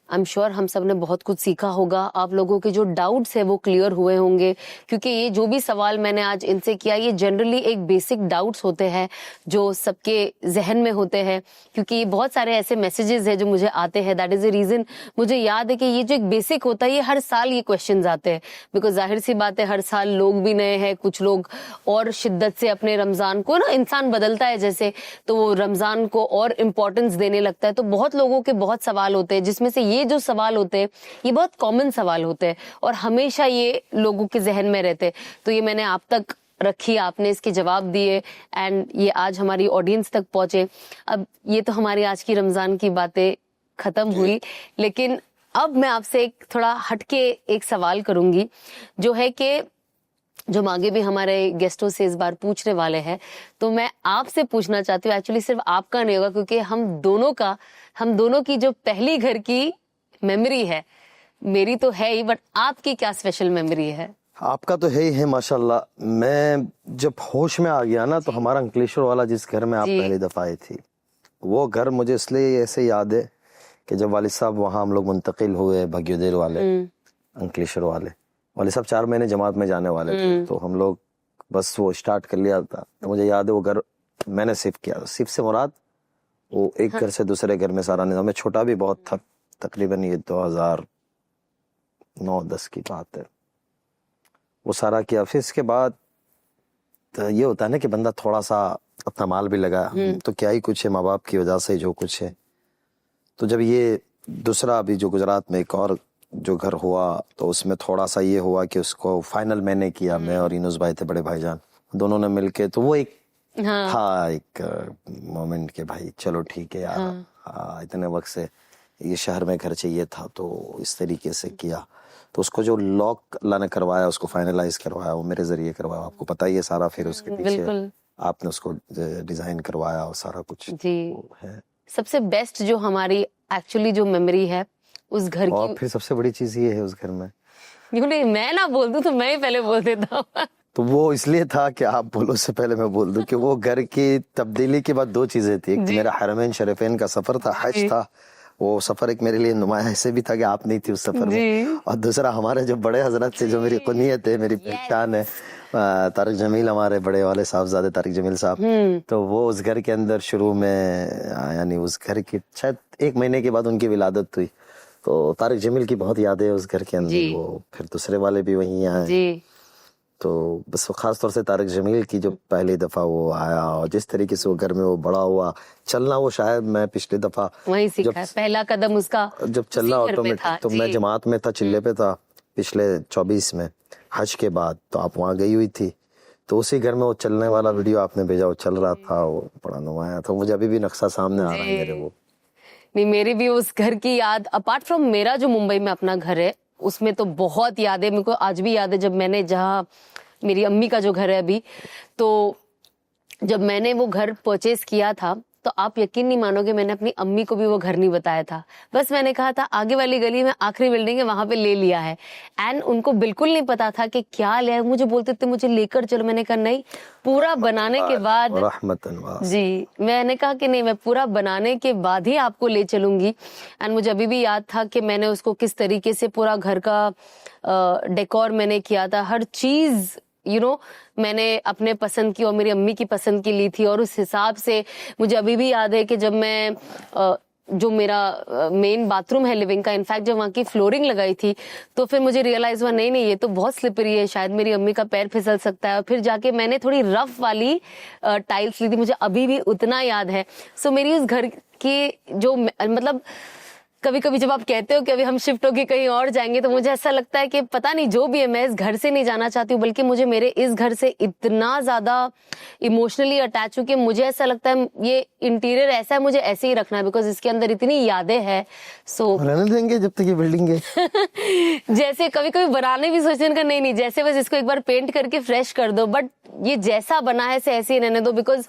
S1: I am sure हम सब ने बहुत कुछ सीखा होगा। आप लोगों के जो डाउट्स है वो क्लियर हुए होंगे, क्योंकि ये जो भी सवाल मैंने आज इनसे किया ये जनरली एक बेसिक डाउट्स होते हैं जो सबके जहन में होते हैं, क्योंकि बहुत सारे ऐसे मैसेजेस हैं जो मुझे आते हैं। दैट इज द रीजन मुझे याद है कि ये जो एक बेसिक होता है ये हर साल ये क्वेश्चंस आते हैं, बिकॉज जाहिर सी बात है हर साल लोग भी नए हैं, कुछ लोग और शिद्दत से अपने रमजान को, ना इंसान बदलता है जैसे, तो वो रमजान को और इम्पोर्टेंस देने लगता है। तो बहुत लोगों के बहुत सवाल होते हैं, जिसमें से ये जो सवाल होते हैं ये बहुत कॉमन सवाल होते हैं और हमेशा ये लोगों के जहन में रहते हैं। तो ये मैंने आप तक रखी, आपने इसके जवाब दिए एंड ये आज हमारी ऑडियंस तक पहुंचे। अब ये तो हमारी आज की रमजान की बातें खत्म हुई, लेकिन अब मैं आपसे एक थोड़ा हटके एक सवाल करूंगी, जो है कि जो हम आगे भी हमारे गेस्टों से इस बार पूछने वाले हैं, तो मैं आपसे पूछना चाहती हूँ, एक्चुअली सिर्फ आपका नहीं होगा क्योंकि हम दोनों की जो पहली घर की मेमोरी है, मेरी तो है ही, बट आपकी क्या स्पेशल मेमोरी है?
S2: आपका तो है ही है माशाल्लाह। मैं जब होश में आ गया ना, तो हमारा अंकलेश्वर वाला जिस घर में आप
S1: जी।
S2: पहली दफा आई थी, वो घर मुझे इसलिए ऐसे याद है कि जब वालिद साहब वहाँ हम लोग मुंतकिल हुए भग्योदेर वाले, अंकलेश्वर वाले, वालिद साहब 4 महीने जमात में जाने वाले थे, तो हम लोग बस वो स्टार्ट कर लिया था। तो मुझे याद है वो घर मैंने शिफ्ट किया। शिफ्ट से मुराद वो एक घर से दूसरे घर में सारा निजाम। मैं छोटा भी बहुत था, तकरीबन ये 2009-10 की बात है। वो सारा किया। फिर इसके बाद तो ये होता है ना कि बंदा थोड़ा सा अपना माल भी लगा, तो क्या ही कुछ है, माँ बाप की वजह से जो कुछ है। तो जब ये दूसरा अभी जो गुजरात में एक और जो घर हुआ, तो उसमें थोड़ा सा ये हुआ कि उसको फाइनल मैंने किया, मैं और इनुस भाई थे बड़े भाईजान, दोनों ने मिलके। तो वो एक था एक मोमेंट के भाई चलो ठीक है यार, इतने वक्त से ये शहर में घर चाहिए था, तो इस तरीके से किया। तो उसको जो लॉक अल्लाह ने करवाया, उसको फाइनलाइज करवाया, वो मेरे जरिए करवाया। आपको पता ही है सारा, फिर उसके पीछे आपने उसको डिजाइन करवाया और सारा कुछ
S1: जी
S2: है।
S1: सबसे बेस्ट जो हमारी एक्चुअली जो मेमोरी है उस घर की,
S2: और फिर सबसे बड़ी चीज ये है उस घर में,
S1: क्योंकि मैं ना बोल दूं तो मैं ही पहले बोल देता हूँ।
S2: तो वो इसलिए था कि आप बोलो उससे पहले मैं बोल दूं कि वो घर की तब्दीली के बाद 2 चीजें थी। एक मेरा हरमैन शरीफैन का सफर था, हज था, वो सफर एक मेरे लिए नुमाया ऐसे भी था कि आप नहीं थी उस सफर में। और दूसरा हमारे जो बड़े हजरत थे, जो मेरी कुनियत है, मेरी पहचान है, तारिक जमील, हमारे बड़े वाले साहबजादे तारिक जमील साहब, तो वो उस घर के अंदर शुरू में, यानी उस घर की शायद 1 महीने के बाद उनकी विलादत हुई, तो तारिक जमील की बहुत यादें है उस घर के अंदर। वो फिर दूसरे वाले भी वहीं आए, तो बस खास तौर से तारिक जमील की जो पहली दफा वो आया और जिस तरीके से वो घर में वो बड़ा हुआ, चलना वो शायद मैं पिछली दफा
S1: वहीं सीखा, पहला कदम उसका
S2: जब चलना ऑटोमेटिक, तो मैं जमात में था, चिल्ले पे था पिछले 24 में हज के बाद, तो आप वहाँ गई हुई थी, तो उसी घर में वो चलने वाला वीडियो आपने भेजा, वो चल रहा था, वो बड़ा नुमाया था। मुझे अभी भी नक्शा सामने आ रहा है मेरे। वो
S1: नहीं, मेरी भी उस घर की याद, अपार्ट फ्रॉम मेरा जो मुंबई में अपना घर है, उसमें तो बहुत याद है। मेरे को आज भी याद है जब मैंने, जहाँ मेरी अम्मी का जो घर है अभी, तो जब मैंने वो घर परचेज किया था, तो आप यकीन नहीं मानोगे, मैंने अपनी अम्मी को भी वो घर नहीं बताया था। बस मैंने कहा था आगे वाली गली में आखिरी बिल्डिंग है, वहां पे ले लिया है। एंड उनको बिल्कुल नहीं पता था कि क्या ले, मुझे बोलते थे मुझे लेकर चलो। मैंने कहा नहीं, पूरा बनाने के बाद, जी मैंने कहा कि नहीं, मैं पूरा बनाने के बाद ही आपको ले चलूंगी। एंड मुझे अभी भी याद था कि मैंने उसको किस तरीके से पूरा घर का डेकोर मैंने किया था, हर चीज मैंने अपने पसंद की और मेरी अम्मी की पसंद की ली थी। और उस हिसाब से मुझे अभी भी याद है कि जब मैं जो मेरा मेन बाथरूम है लिविंग का, इनफैक्ट जब वहाँ की फ्लोरिंग लगाई थी, तो फिर मुझे रियलाइज हुआ नहीं ये तो बहुत स्लिपरी है, शायद मेरी अम्मी का पैर फिसल सकता है। और फिर जाके मैंने थोड़ी रफ वाली टाइल्स ली थी, मुझे अभी भी उतना याद है। सो मेरी उस घर की जो, मतलब कभी कभी जब आप कहते हो कि अभी हम शिफ्ट होके कहीं और जाएंगे, तो मुझे ऐसा लगता है कि पता नहीं जो भी है, मैं इस घर से नहीं जाना चाहती हूँ, बल्कि मुझे मेरे इस घर से इतना ज्यादा इमोशनली अटैच हूँ कि मुझे ऐसा लगता है ये इंटीरियर ऐसा है, मुझे ऐसे ही रखना है, बिकॉज इसके अंदर इतनी यादें हैं। सो रहने
S2: देंगे जब तक ये बिल्डिंग है।
S1: जैसे कभी कभी बनाने भी सोचने का नहीं, जैसे बस इसको एक बार पेंट करके फ्रेश कर दो, बट ये जैसा बना है ऐसे ही रहने दो, बिकॉज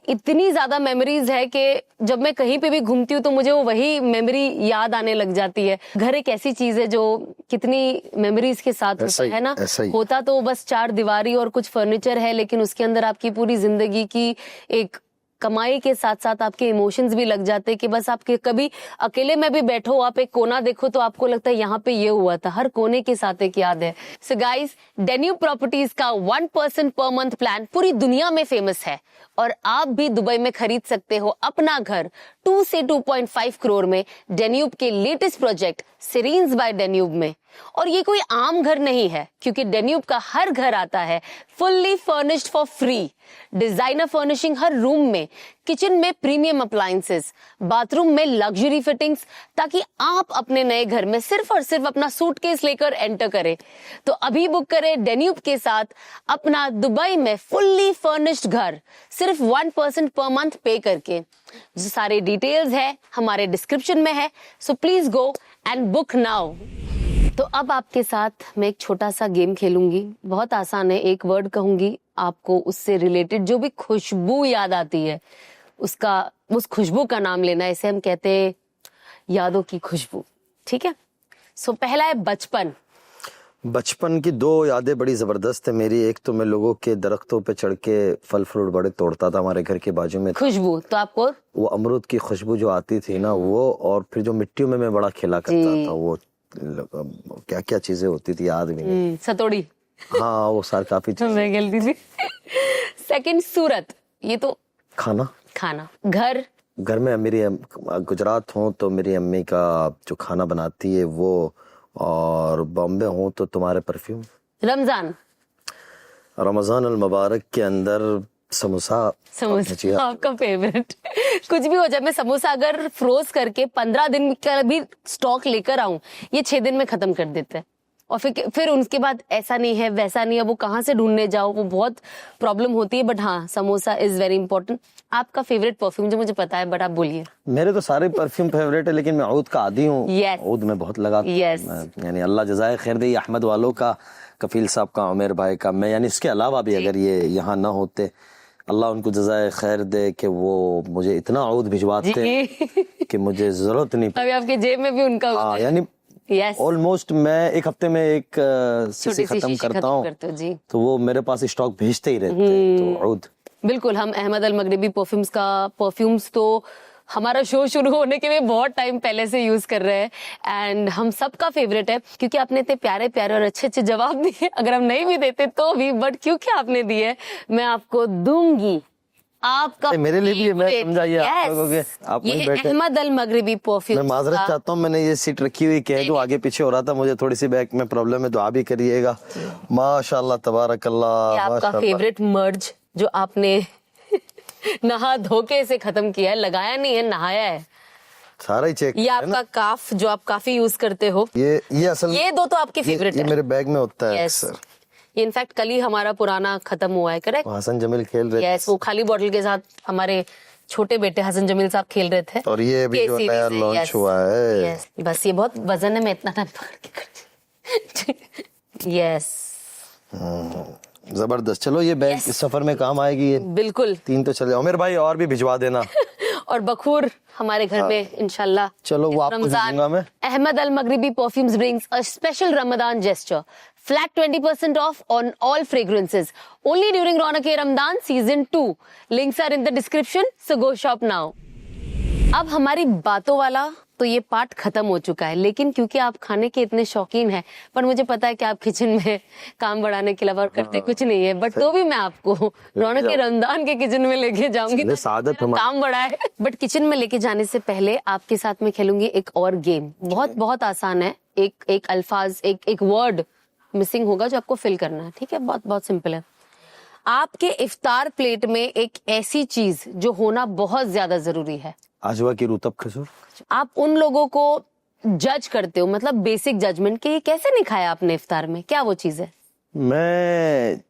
S1: इतनी ज्यादा मेमोरीज है कि जब मैं कहीं पे भी घूमती हूँ तो मुझे वो वही मेमोरी याद आने लग जाती है। घर एक ऐसी चीज है जो कितनी मेमोरीज के साथ होता है ना। होता तो बस 4 दीवारी और कुछ फर्नीचर है, लेकिन उसके अंदर आपकी पूरी जिंदगी की एक कमाई के साथ साथ आपके इमोशंस भी लग जाते हैं कि बस आपके कभी अकेले में भी बैठो, आप एक कोना देखो तो आपको लगता है यहाँ पे ये हुआ था, हर कोने के साथ एक याद है। सो गाइस, डेन्यूब प्रॉपर्टीज का 1% पर मंथ प्लान पूरी दुनिया में फेमस है और आप भी दुबई में खरीद सकते हो अपना घर 2 से 2.5 करोड़ में डेन्यूब के लेटेस्ट प्रोजेक्ट सिरीन्स बाय डेन्यूब में। और ये कोई आम घर नहीं है, क्योंकि डेन्यूब का हर घर आता है fully furnished for free, designer furnishing her room में, किचन में प्रीमियम अप्लायंसेस, बाथरूम में लग्जरी फिटिंग्स, ताकि आप अपने नए घर में सिर्फ और सिर्फ अपना सूटकेस लेकर एंटर करें। तो अभी बुक करें डेन्यूब के साथ अपना दुबई में फुल्ली फर्निश्ड घर सिर्फ 1% पर मंथ पे करके। जो सारे डिटेल्स है हमारे डिस्क्रिप्शन में है, so please go and book now. तो अब आपके साथ मैं एक छोटा सा गेम खेलूंगी, बहुत आसान है। एक वर्ड कहूंगी, आपको उससे रिलेटेड जो भी खुशबू याद आती है उसका, उस खुशबू का नाम लेना है। इसे हम कहते हैं यादों की खुशबू, ठीक है? सो पहला है बचपन।
S2: बचपन की दो यादें बड़ी जबरदस्त है मेरी। एक तो मैं लोगों के दरख्तों पे चढ़ के फल फ्रूट बड़े तोड़ता था, हमारे घर के बाजू में
S1: खुशबू तो आपको
S2: वो अमरूद की खुशबू जो आती थी ना वो, और फिर जो मिट्टियों में मैं बड़ा खेला करता था, वो क्या क्या चीजें होती थी याद भी नहीं।
S1: सतोड़ी
S2: हाँ वो सार काफी चीजें।
S1: मैं खेलती थी। सेकंड सूरत, ये तो
S2: खाना,
S1: खाना। घर,
S2: घर में मेरी गुजरात हूँ तो मेरी अम्मी का जो खाना बनाती है वो, और बॉम्बे हूँ तो तुम्हारे परफ्यूम।
S1: रमजान,
S2: रमजान अल मुबारक के अंदर समोसा।
S1: समोसा आपका फेवरेट। कुछ भी हो जाए, मैं समोसा अगर फ्रोज करके 15 दिन का भी स्टॉक लेकर आऊं, ये 6 दिन में खत्म कर देते हैं। और फिर उनके बाद ऐसा नहीं है वैसा नहीं है, वो कहाँ से ढूंढने जाओ, वो बहुत प्रॉब्लम होती है। बट हाँ, समोसा इज वेरी इंपॉर्टेंट। आपका फेवरेट परफ्यूम जो मुझे पता है, बट आप बोलिए।
S2: मेरे तो सारे परफ्यूम फेवरेट है, लेकिन मैं ऊद का आदी हूँ।
S1: Yes.
S2: ऊद में बहुत लगा।
S1: Yes.
S2: यानी अल्लाह जज़ाए खैर दे, अहमद वालों का, कफील साहब का, उमेर भाई का, मैं यानी इसके अलावा भी अगर ये यहाँ ना होते, अल्लाह उनको जज़ाए खैर दे कि वो मुझे इतना ऊद भिजवाते कि मुझे जरूरत नहीं।
S1: अभी आपके जेब में भी उनका
S2: हाँ, यानी
S1: Yes.
S2: ऑलमोस्ट मैं एक हफ्ते में एक
S1: छोटी
S2: शीशी
S1: सी
S2: खत्म
S1: शीशी
S2: करता
S1: खत्म
S2: हूँ,
S1: करते हो जी।
S2: तो वो मेरे पास स्टॉक भेजते ही रहते हैं। तो ऊद
S1: बिल्कुल, हम अहमद अल मगरिबी परफ्यूम्स तो हमारा शो शुरू होने के लिए बहुत टाइम पहले से यूज कर रहे हैं, एंड हम सबका फेवरेट है क्योंकि आपने इतने प्यारे प्यारे और अच्छे अच्छे जवाब दिए। अगर हम नहीं भी देते तो भी, बट क्योंकि आपने दिए, मैं आपको दूंगी। आपका
S2: मेरे लिए भी है, मैं
S1: favorite,
S2: समझा ये आप
S1: yes,
S2: लोगों के, आप वहीं
S1: ये
S2: बैठे।
S1: अहमद अल मगरिबी
S2: मैं
S1: परफ्यूम।
S2: माजरत चाहता हूँ, मैंने ये सीट रखी हुई कह दूं, आगे पीछे हो रहा था, मुझे थोड़ी सी बैक में प्रॉब्लम है, दुआ भी करिएगा। माशाल्लाह तबारकल्लाह।
S1: आपका
S2: माशाल्लाह।
S1: फेवरेट मर्ज जो आपने नहा धो के इसे खत्म किया है, लगाया नहीं है, नहाया है।
S2: सारा ही चेक
S1: ये आपका काफ जो आप काफी यूज करते हो,
S2: ये असल
S1: ये दो तो आपके फेवरेट
S2: ये
S1: है।
S2: मेरे बैग में होता है
S1: Yes.
S2: अक्सर।
S1: ये इनफैक्ट कल ही हमारा पुराना खत्म हुआ है, करेक्ट?
S2: हसन जमील खेल रहे
S1: यस, वो खाली बॉटल के साथ हमारे छोटे बेटे हसन जमील साहब खेल रहे थे।
S2: और ये अभी जो नया लॉन्च हुआ है।
S1: यस, बस ये बहुत वजन है, मैं इतना टाइम पकड़ के करती। यस,
S2: जबरदस्त। चलो ये बैग इस सफर में काम आएगी। ये
S1: बिल्कुल।
S2: 3 तो चले, उमेर भाई और भी भिजवा देना।
S1: और बखूर हमारे घर में इंशाल्लाह।
S2: चलो वो आपको
S1: रमजान
S2: दूंगा मैं।
S1: अहमद अल मगरिबी perfumes brings a special Ramadan gesture. Flat 20% off on all fragrances. Only during Ronak-e Ramadan Season 2. Links are in the description, so go shop now. अब हमारी बातों वाला तो ये पार्ट खत्म हो चुका है, लेकिन क्योंकि आप खाने के इतने शौकीन हैं, पर मुझे पता है कि आप किचन में काम बढ़ाने के अलावा करते कुछ नहीं है, बट तो भी मैं आपको रौनक के रमजान के किचन में लेके जाऊंगी।
S2: सादत
S1: काम बढ़ा है, बट किचन में लेके जाने से पहले आपके साथ में खेलूंगी एक और गेम। बहुत बहुत आसान है। एक अल्फाज, एक वर्ड मिसिंग होगा जो आपको फिल करना है, ठीक है? बहुत बहुत सिंपल है। आपके इफ्तार प्लेट में एक ऐसी चीज जो होना बहुत ज्यादा जरूरी है।
S2: आजवा की रूतब खजूर।
S1: आप उन लोगों को जज करते हो, मतलब बेसिक जजमेंट, कि ये कैसे नहीं खाया आपने इफ्तार में, क्या वो चीज है?
S2: मैं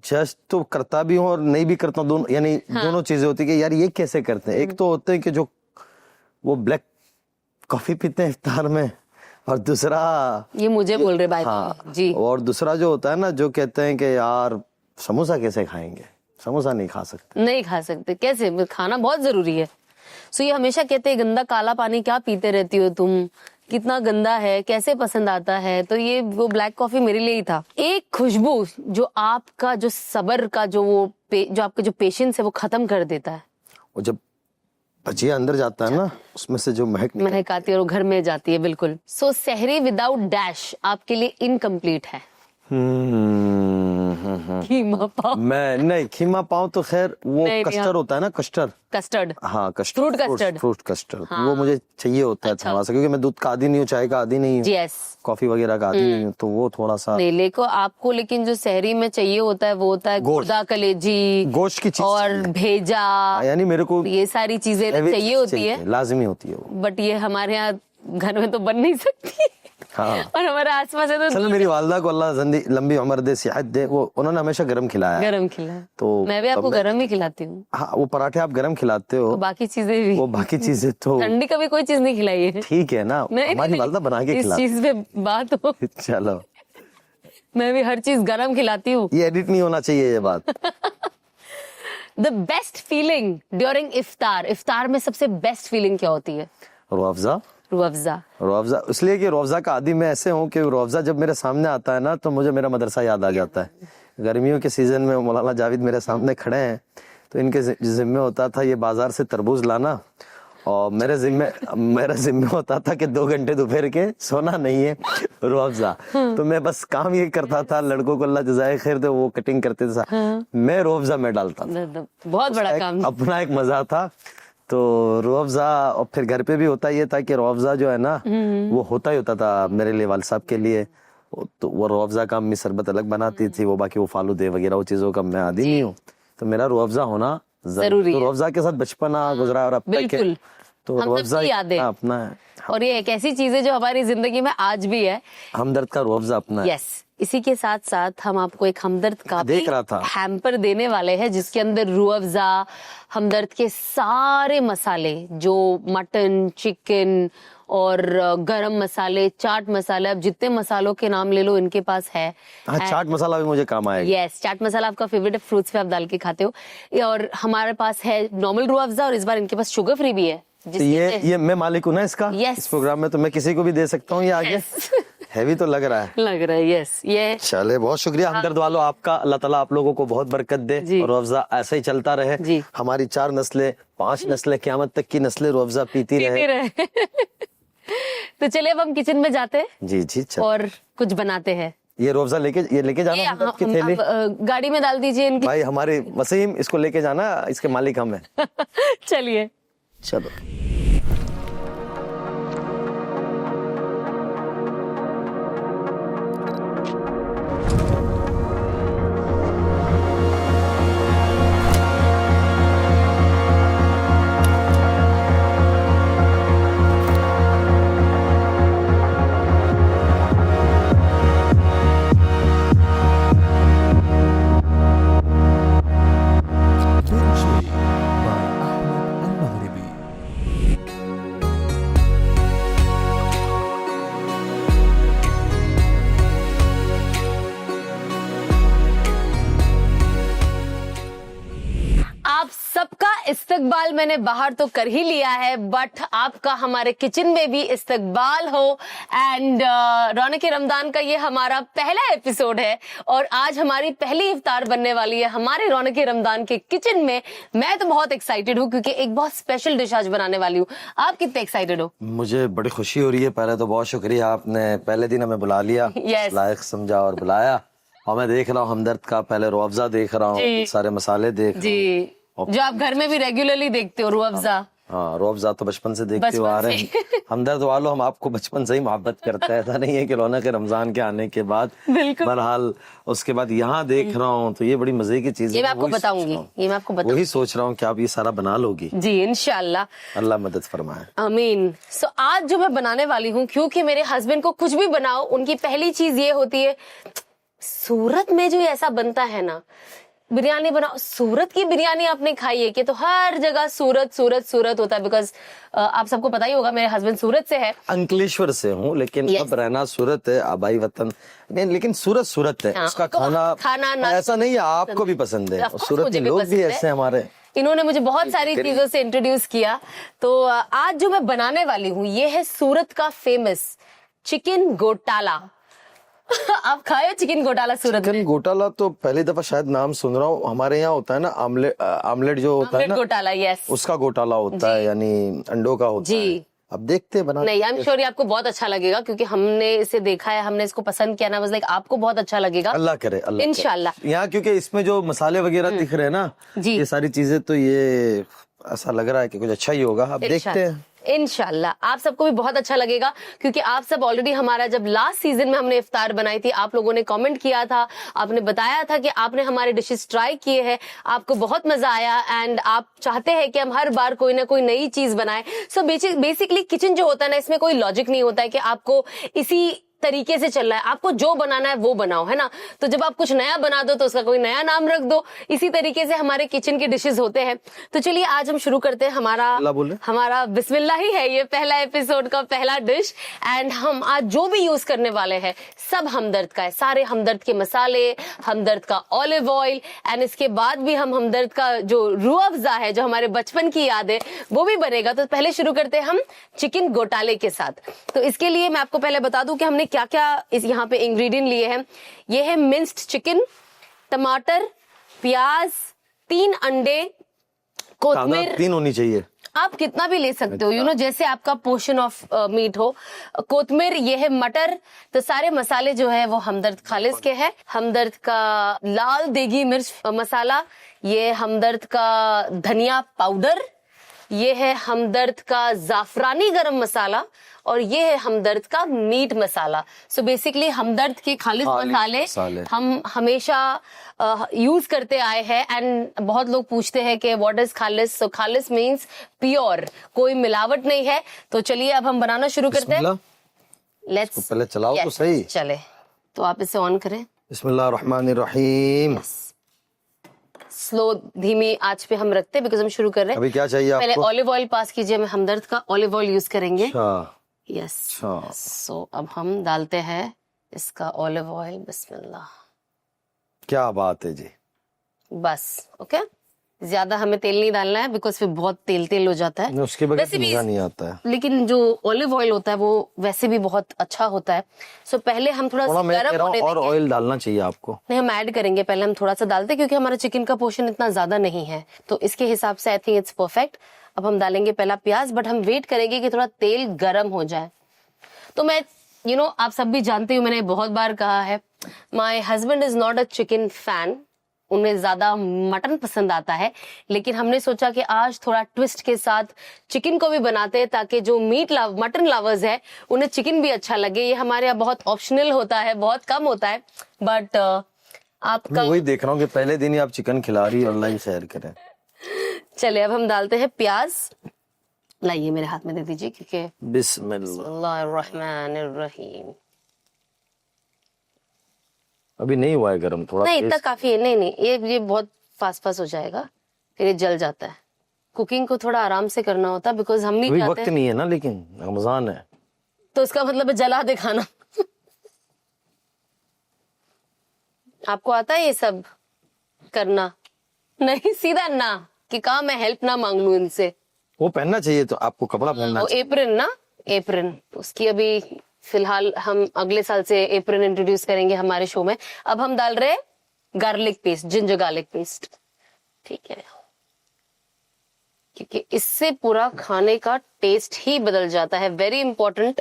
S2: जज तो करता भी हूँ और नहीं भी करता हूँ, दोनों, यानी दोनों चीजें होती है कि यार ये कैसे करते हैं। एक तो होते हैं कि जो वो ब्लैक कॉफी पीते हैं इफ्तार में, और दूसरा
S1: ये मुझे बोल रहे भाई।
S2: हाँ
S1: जी।
S2: और दूसरा जो होता है ना, जो कहते हैं कि यार समोसा कैसे खाएंगे, समोसा नहीं खा सकते।
S1: नहीं खा सकते, कैसे? खाना बहुत जरूरी है। सो ये हमेशा कहते हैं गंदा काला पानी क्या पीते रहती हो तुम, कितना गंदा है, कैसे पसंद आता है? तो ये वो ब्लैक कॉफी मेरे लिए ही था। एक खुशबू जो आपका जो सबर का जो आपका जो पेशेंस है वो खत्म कर देता है।
S2: और जब भजिया अंदर जाता है ना, उसमें से जो महक
S1: आती है और घर में जाती है। बिल्कुल। सो सहरी विदाउट डैश आपके लिए इनकम्प्लीट है। खीमा पाव।
S2: मैं नहीं, खीमा पाव तो खैर वो कस्टर्ड होता है ना,
S1: कस्टर्ड।
S2: हाँ कस्टर्ड,
S1: फ्रूट कस्टर्ड।
S2: हाँ। वो मुझे चाहिए होता है थोड़ा सा, क्योंकि मैं दूध का आदी नहीं हूँ, चाय का आदी नहीं हूँ,
S1: यस,
S2: कॉफी वगैरह का आदी नहीं हूँ, तो वो थोड़ा सा
S1: नहीं लेको आपको। लेकिन जो सहरी में चाहिए होता है वो होता है गुर्दा कलेजी,
S2: गोश्त की चीज
S1: और भेजा,
S2: यानी मेरे को
S1: ये सारी चीजें चाहिए होती है,
S2: लाजमी होती है वो।
S1: बट ये हमारे यहाँ घर में तो बन नहीं सकती।
S2: हाँ।
S1: और हमारे आसपास है तो
S2: चलो मेरी वालदा को अल्लाह लंबी उम्र दे, सेहत दे, वो उन्होंने हमेशा गरम खिलाया है।
S1: गरम खिला,
S2: तो
S1: मैं भी आपको
S2: अब मैं-
S1: गरम ही खिलाती हूँ,
S2: हाँ, वो पराठे आप गरम खिलाते हो,
S1: तो बाकी चीजें भी।
S2: वो बाकी चीजें तो
S1: ठंडी कभी कोई चीज नहीं खिलाई है।
S2: ठीक है ना,
S1: नहीं,
S2: हमारी
S1: नहीं,
S2: वालदा बना के
S1: इस
S2: खिलाती।
S1: चीज पे बात हो,
S2: चलो
S1: मैं भी हर चीज गरम खिलाती हूँ।
S2: ये एडिट नहीं होना चाहिए ये बात।
S1: द बेस्ट फीलिंग ड्यूरिंग इफ्तार, इफ्तार में सबसे बेस्ट फीलिंग क्या होती है?
S2: रूह अफ़ज़ा,
S1: रूह अफ़ज़ा।
S2: रूह अफ़ज़ा इसलिए कि रूह अफ़ज़ा का आदी मैं ऐसे हूँ कि रूह अफ़ज़ा जब मेरे सामने आता है ना तो मुझे मेरा मदरसा याद आ जाता है। गर्मियों के सीजन में मौलाना जावेद मेरे सामने खड़े हैं तो इनके जिम्मे होता था ये बाजार से तरबूज लाना, और मेरे जिम्मे होता था कि 2 घंटे दोपहर के सोना नहीं है, रूह अफ़ज़ा। तो मैं बस काम ये करता था, लड़कों को अल्लाह जज़ाए खैर दे, वो कटिंग करते थे, मैं रूह अफ़ज़ा में डालता था।
S1: बहुत बड़ा काम।
S2: अपना एक मजा था। तो रूह अफ़ज़ा, और फिर घर पे भी होता ये था कि रूह अफ़ज़ा जो है ना वो होता ही होता था मेरे लिए, वाल साहब के लिए। तो वो रूह अफ़ज़ा का अम्मी शरबत अलग बनाती थी, वो बाकी वो फालूदे वगैरह वो चीजों का मैं आदी नहीं हूँ, तो मेरा रूह अफ़ज़ा होना
S1: जरूरी
S2: तो
S1: है।
S2: रूह अफ़ज़ा के साथ बचपना गुजरा और अब तक
S1: बिल्कुल।
S2: है, तो
S1: हम
S2: रूह
S1: सबकी
S2: अफ़ज़ा
S1: यादें।
S2: अपना है।
S1: और ये एक ऐसी चीज है जो हमारी जिंदगी में आज भी है।
S2: हमदर्द का रूह अफ़ज़ा अपना है।
S1: यस, इसी के साथ साथ हम आपको एक हमदर्द का
S2: देख रहा था।
S1: हैम्पर देने वाले हैं जिसके अंदर रूह अफ़ज़ा, हमदर्द के सारे मसाले, जो मटन, चिकन और गरम मसाले, चाट मसाले, अब जितने मसालों के नाम ले लो इनके पास है।
S2: हाँ, चाट मसाला भी मुझे काम आएगा।
S1: यस, चाट मसाला आपका फेवरेट है, फ्रूट्स पे आप डाल के खाते हो। और हमारे पास है नॉर्मल रूह अफ़ज़ा और इस बार इनके पास शुगर फ्री भी है।
S2: तो ये मैं मालिक हूँ ना इसका,
S1: Yes.
S2: इस प्रोग्राम में, तो मैं किसी को भी दे सकता हूँ ये आगे।
S1: Yes.
S2: हैवी तो लग रहा है।
S1: लग रहा है, यस। ये
S2: चले, बहुत शुक्रिया हमदर्द वालों आपका, अल्लाह ताला आप लोगों को बहुत बरकत दे
S1: जी।
S2: और रूह अफ़ज़ा ऐसे ही चलता रहे।
S1: जी।
S2: हमारी 4 नस्लें 5 नस्लें क़यामत तक की नस्लें रूह अफ़ज़ा पीती
S1: पीते
S2: रहे।
S1: रहे। तो चलिए अब हम किचन में जाते हैं
S2: जी जी, चल।
S1: और कुछ बनाते हैं।
S2: ये रूह अफ़ज़ा लेके जाना
S1: ये
S2: हमदर्द की
S1: हम
S2: थैली।
S1: अब, गाड़ी में डाल दीजिए इनकी।
S2: भाई हमारे वसीम, इसको लेके जाना, इसके मालिक हम हैं।
S1: चलिए।
S2: चलो।
S5: Benji by Ahmed Al-Maghribi.
S1: आप सबका इस्तकबाल मैंने बाहर तो कर ही लिया है, बट आपका हमारे किचन में भी इस्तकबाल हो। एंड रौनक रमजान का ये हमारा पहला एपिसोड है और आज हमारी पहली इफ्तार बनने वाली है हमारे रौनक रमजान के किचन में। मैं तो बहुत एक्साइटेड हूँ क्योंकि एक बहुत स्पेशल डिश आज बनाने वाली हूँ। आप कितने एक्साइटेड हो?
S2: मुझे बड़ी खुशी हो रही है। पहले तो बहुत शुक्रिया, आपने पहले दिन हमें बुला लिया,
S1: Yes.
S2: लायक समझा और बुलाया। और मैं देख रहा हूँ हमदर्द का पहले रूह अफ़ज़ा देख रहा
S1: जी।
S2: हूँ, सारे मसाले देख रहा हूँ।
S1: जी, जो आप घर में भी रेगुलरली देखते हो, रूह अफ़ज़ा।
S2: हाँ, रूह अफ़ज़ा तो बचपन से देखते हुए आ
S1: बचपन
S2: रहे हैं। हमदर्द वालों, हम आपको बचपन से ही मोहब्बत करते हैं, ऐसा नहीं है कि रौनक रमजान के आने के बाद।
S1: बिल्कुल।
S2: बहरहाल उसके बाद यहाँ देख रहा हूँ तो ये बड़ी मजे की चीज है।
S1: ये मैं आपको
S2: वही सोच
S1: बताऊंगी,
S2: रहा हूँ।
S1: ये मैं आपको बताऊंगी।
S2: वही सोच रहा हूँ कि आप ये सारा बना लोगी।
S1: जी इंशाल्लाह,
S2: अल्लाह मदद फरमाए।
S1: आमीन। सो आज जो मैं बनाने वाली हूँ, क्योंकि मेरे हस्बैंड को कुछ भी बनाओ उनकी पहली चीज ये होती है, सूरत में जो ऐसा बनता है ना, बिरयानी बनाओ, सूरत की बिरयानी आपने खाई है कि? तो हर जगह सूरत सूरत सूरत होता है। बिकॉज आप सबको पता ही होगा मेरे हस्बैंड सूरत से है।
S2: अंकलेश्वर से हूँ, लेकिन
S1: Yes.
S2: अब रहना सूरत है, आबाई वतन। लेकिन सूरत सूरत है,
S1: हाँ,
S2: उसका
S1: तो
S2: खाना
S1: ना-
S2: ऐसा नहीं है, आपको भी पसंद है।
S1: Of
S2: और
S1: course
S2: सूरत
S1: मुझे
S2: के
S1: भी
S2: लोग
S1: पसंद
S2: भी
S1: है।
S2: ऐसे हमारे।
S1: इन्होंने मुझे बहुत सारी चीजों से इंट्रोड्यूस किया। तो आज जो मैं बनाने वाली हूँ ये है सूरत का फेमस चिकन गोटाला। आप खाए हो चिकन गोटाला सूरत में?
S2: चिकन गोटाला तो पहली दफा शायद नाम सुन रहा हूँ। हमारे यहाँ होता है ना आमलेट जो होता है
S1: ऑमलेट
S2: ना,
S1: गोटाला, यस।
S2: उसका गोटाला होता है, यानी अंडों का होता
S1: जी।
S2: है। अब देखते हैं बना।
S1: नहीं, आई एम श्योर ये आपको बहुत अच्छा लगेगा क्योंकि हमने इसे देखा है, हमने इसको पसंद किया ना, बस लाइक आपको बहुत अच्छा लगेगा
S2: अल्लाह करे, अल्लाह करे।
S1: इंशाल्लाह।
S2: यहाँ क्योंकि इसमें जो मसाले वगैरह दिख रहे हैं ना,
S1: जी।
S2: ये सारी चीजें, तो ये ऐसा लग रहा है कि कुछ अच्छा ही होगा। अब देखते हैं।
S1: इंशाल्लाह आप सबको भी बहुत अच्छा लगेगा, क्योंकि आप सब ऑलरेडी हमारा जब लास्ट सीजन में हमने इफ्तार बनाई थी, आप लोगों ने कमेंट किया था, आपने बताया था कि आपने हमारे डिशेस ट्राई किए हैं, आपको बहुत मजा आया एंड आप चाहते हैं कि हम हर बार कोई ना कोई नई चीज बनाएं. सो बेसिकली किचन जो होता है ना, इसमें कोई लॉजिक नहीं होता है कि आपको इसी तरीके से चलना है, आपको जो बनाना है वो बनाओ, है ना. तो जब आप कुछ नया बना दो तो उसका कोई नया नाम रख दो. इसी तरीके से हमारे किचन के डिशेस होते हैं. तो चलिए आज हम शुरू करते हैं. हमारा बिस्मिल्लाह ही है ये पहला एपिसोड का पहला डिश. एंड हम आज जो भी यूज करने वाले हैं सब हमदर्द का है. सारे हमदर्द के मसाले, हमदर्द का ऑलिव ऑयल, एंड इसके बाद भी हम हमदर्द का जो रूह अफ़ज़ा है, जो हमारे बचपन की याद है, वो भी बनेगा. तो पहले शुरू करते हैं हम चिकन गोटाले के साथ. तो इसके लिए मैं आपको पहले बता दूं कि हमने क्या क्या इस यहाँ पे इंग्रेडिएंट लिए हैं. ये है मिंस्ड चिकन, टमाटर, प्याज, 3 अंडे, कोथमीर.
S2: 3 होनी चाहिए.
S1: आप कितना भी ले सकते हो, जैसे आपका पोर्शन ऑफ मीट हो. कोथमीर, ये है मटर. तो सारे मसाले जो है वो हमदर्द खालिस के हैं. हमदर्द का लाल देगी मिर्च मसाला, ये हमदर्द का धनिया पाउडर, ये है हमदर्द का जाफरानी गरम मसाला, और ये है हमदर्द का मीट मसाला. सो बेसिकली हमदर्द के खालिस मसाले हम हमेशा यूज करते आए हैं. एंड बहुत लोग पूछते हैं कि व्हाट इज खालिस. सो खालिस मींस प्योर, कोई मिलावट नहीं है. तो चलिए अब हम बनाना शुरू करते हैं. लेट्स
S2: पहले चलाओ तो सही.
S1: चले, तो आप इसे ऑन करें.
S2: बिस्मिल्लाहिर्रहमानिर्रहीम.
S1: स्लो धीमी आंच पे हम रखते हैं बिकॉज हम शुरू कर रहे हैं.
S2: अभी क्या चाहिए आपको?
S1: पहले ऑलिव ऑयल पास कीजिए. हम हमदर्द का ऑलिव ऑयल यूज करेंगे. यस.
S2: अच्छा.
S1: सो अब हम डालते हैं इसका ऑलिव ऑयल. बिस्मिल्लाह.
S2: क्या बात है जी.
S1: बस ओके. ज्यादा हमें तेल नहीं डालना है बिकॉज फिर बहुत तेल तेल हो जाता है.
S2: उसके बगैर
S1: वैसे भी
S2: मजा नहीं आता है.
S1: लेकिन जो ऑलिव ऑयल होता है वो वैसे भी बहुत अच्छा होता है. सो पहले हम थोड़ा सा
S2: मैं कह
S1: गर्म
S2: रहा
S1: होने
S2: हूं और
S1: देंगे.
S2: ऑयल डालना चाहिए आपको.
S1: नहीं, हम ऐड करेंगे. पहले हम थोड़ा सा डालते हैं क्योंकि हमारा चिकन का पोर्शन इतना ज्यादा नहीं है, तो इसके हिसाब से आई थिंक इट्स परफेक्ट. अब हम डालेंगे पहला प्याज, बट हम वेट करेंगे कि थोड़ा तेल गर्म हो जाए. तो मैं आप सब भी जानते हो, मैंने बहुत बार कहा है, my husband is not a chicken fan. उन्हें ज्यादा मटन पसंद आता है. लेकिन हमने सोचा कि आज थोड़ा ट्विस्ट के साथ चिकन को भी बनाते हैं, ताकि जो मटन लवर्स है उन्हें चिकन भी अच्छा लगे. ये हमारे यहाँ बहुत ऑप्शनल होता है, बहुत कम होता है, बट आपका
S2: मैं वही देख रहा हूँ कि पहले दिन ही आप चिकन खिला रही. अल्लाह ही खैर करे.
S1: चले अब हम डालते हैं प्याज. लाइए मेरे हाथ में दे दीजिए क्योंकि बिस्मिल्लाहिर्रहमानिर्रहीम.
S2: अभी नहीं हुआ है गरम. थोड़ा
S1: नहीं, इतना काफी है. नहीं, ये बहुत फास्ट हो जाएगा, फिर ये जल जाता है. कुकिंग को थोड़ा आराम से करना होता है बिकॉज हम नहीं
S2: अभी
S1: चाहते.
S2: वक्त नहीं है ना, लेकिन रमजान है
S1: तो उसका मतलब है जला दे खाना. आपको आता है ये सब करना? नहीं, सीधा ना कि कहा मैं हेल्प ना मांग लूं इनसे.
S2: वो पहनना चाहिए. तो आपको कपड़ा पहनना
S1: वो एप्रन ना, एप्रन उसकी अभी फिलहाल हम अगले साल से एप्रन इंट्रोड्यूस करेंगे हमारे शो में. अब हम डाल रहे हैं garlic paste, ginger garlic paste. ठीक है, क्योंकि इससे पूरा खाने का टेस्ट ही बदल जाता है. Very important.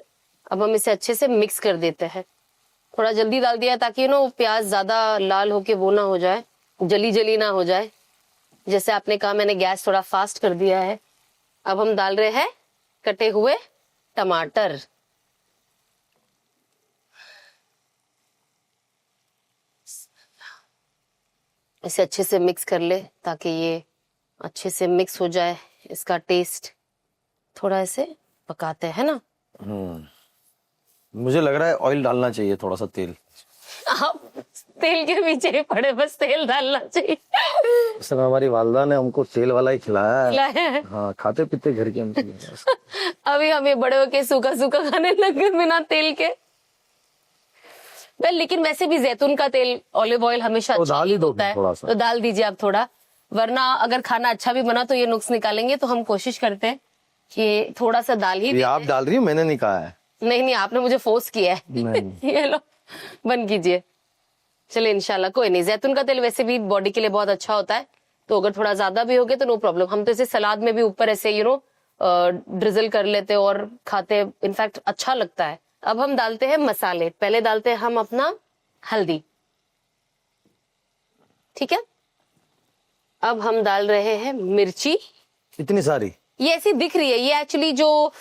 S1: अब हम इसे अच्छे से मिक्स कर देते हैं. थोड़ा जल्दी डाल दिया ताकि प्याज ज्यादा लाल होके वो ना हो जाए, जली ना हो जाए. जैसे आपने कहा, मैंने गैस थोड़ा फास्ट कर दिया है. अब हम डाल रहे हैं कटे हुए टमाटर. इसे अच्छे से मिक्स कर ले ताकि ये अच्छे से मिक्स हो जाए. इसका टेस्ट थोड़ा ऐसे पकाते हैं ना.
S2: मुझे लग रहा है ऑयल डालना चाहिए, थोड़ा सा तेल.
S1: आप तेल के पीछे ही पड़े, बस तेल डालना चाहिए.
S2: उस समय हमारी वालदा ने हमको तेल वाला ही खिलाया है.
S1: खिलाया है.
S2: हाँ, खाते पीते घर के हम.
S1: अभी हमें बड़े होके सूखा सूखा खाने लग गए बिना तेल के. लेकिन वैसे भी जैतून का तेल, ऑलिव ऑयल हमेशा
S2: तो
S1: अच्छा
S2: डाल ही दो
S1: होता है,
S2: थोड़ा सा.
S1: तो डाल दीजिए आप थोड़ा. वरना अगर खाना अच्छा भी बना तो ये नुक्स निकालेंगे. तो हम कोशिश करते हैं कि थोड़ा सा दाल ही
S2: ये
S1: देते
S2: आप
S1: हैं.
S2: डाल रही हो, मैंने नहीं कहा है.
S1: नहीं, आपने मुझे फोर्स किया है.
S2: नहीं.
S1: ये लो, बंद कीजिए. चले इंशाल्लाह, कोई नहीं. जैतून का तेल वैसे भी बॉडी के लिए बहुत अच्छा होता है, तो अगर थोड़ा ज्यादा भी हो गया तो नो प्रॉब्लम. हम तो इसे सलाद में भी ऊपर ऐसे ड्रिजल कर लेते और खाते. इनफैक्ट अच्छा लगता है. अब हम डालते हैं मसाले. पहले डालते हैं हम अपना हल्दी. ठीक है. अब हम डाल रहे हैं मिर्ची.
S2: इतनी सारी?
S1: ये ऐसी दिख रही है, ये एक्चुअली जो